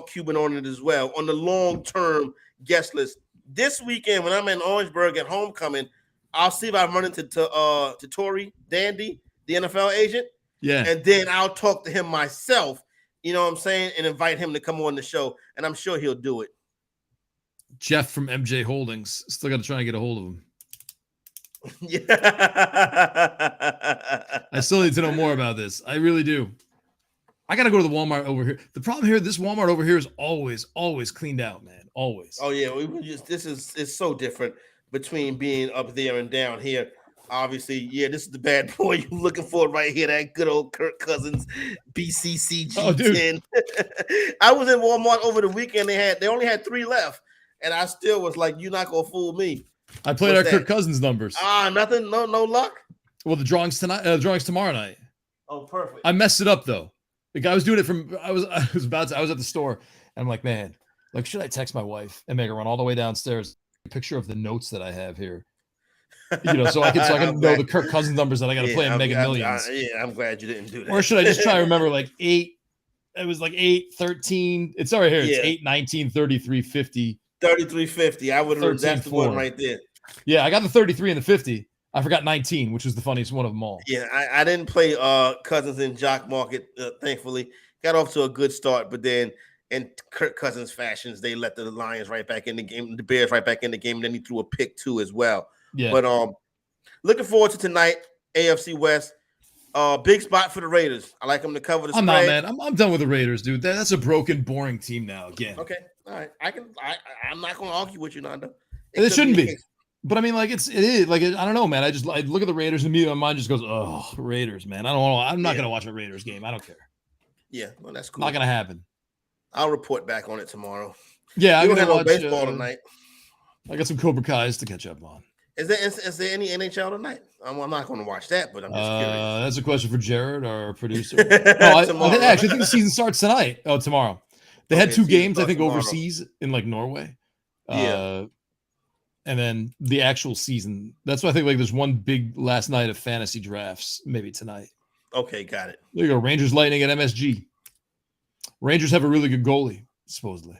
Cuban on it as well, on the long-term guest list. This weekend, when I'm in Orangeburg at homecoming, I'll see if I run into Tory Dandy, the NFL agent. Yeah. And then I'll talk to him myself, you know what I'm saying, and invite him to come on the show. And I'm sure he'll do it. Jeff from MJ Holdings. Still got to try and get a hold of him. Yeah. I still need to know more about this. I really do. I got to go to the Walmart over here. The problem here, this Walmart over here is always cleaned out, man. Always. Oh, yeah. It's so different between being up there and down here. Obviously, yeah, this is the bad boy you're looking for right here. That good old Kirk Cousins BCC G10. I was in Walmart over the weekend. They only had 3 left. And I still was like, you're not going to fool me. I played our Kirk Cousins numbers. Nothing. No luck. Well, the drawing's tonight. Drawing's tomorrow night. Oh, perfect. I messed it up though. The guy was doing it from. I was at the store, and I'm like, man, should I text my wife and make her run all the way downstairs? A picture of the notes that I have here, so I can know the Kirk Cousins numbers that I got to play in Mega Millions. I'm glad you didn't do that. Or should I just try to remember 8? It was 8, 13. It's right here. It's 8, 19, 33, 50. 33.50. I would have. That's the one right there. Yeah, I got the 33 and the 50. I forgot 19, which was the funniest one of them all. Yeah, I didn't play Cousins in Jock Market, thankfully. Got off to a good start, but then in Kirk Cousins fashions, they let the Lions right back in the game, the Bears right back in the game, and then he threw a pick too as well. Yeah. But looking forward to tonight, AFC West. Big spot for the Raiders. I like them to cover the spread. I'm not, man. I'm done with the Raiders, dude. That's a broken, boring team now again. Okay. All right. I'm not going to argue with you, Nando. It shouldn't be. But I mean, it is I don't know, man. I look at the Raiders and me, my mind just goes, oh, Raiders, man. I'm not going to watch a Raiders game. I don't care. Yeah, well, that's cool. Not going to happen. I'll report back on it tomorrow. Yeah, I'm going to watch baseball tonight. I got some Cobra Kai's to catch up on. Is there any NHL tonight? I'm not going to watch that, but I'm just curious. That's a question for Jared, our producer. I actually think the season starts tonight. Oh, tomorrow. They had 2 games, I think, tomorrow. Overseas in Norway. Yeah. And then the actual season. That's why I think there's one big last night of fantasy drafts, maybe tonight. Okay, got it. There you go. Rangers Lightning at MSG. Rangers have a really good goalie, supposedly.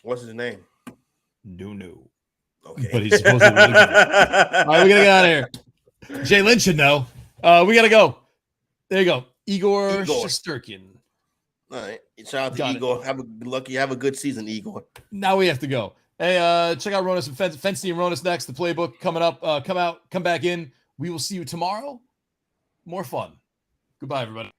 What's his name? No. Okay. But he's supposedly really good. All right, we got to get out of here. Jay Lynch should know. We got to go. There you go. Igor Shesterkin. All right. Shout out to Igor. Have a good season, Igor. Now we have to go. Hey, check out Ronis and Fensty and Ronis next. The playbook coming up. Come back in. We will see you tomorrow. More fun. Goodbye, everybody.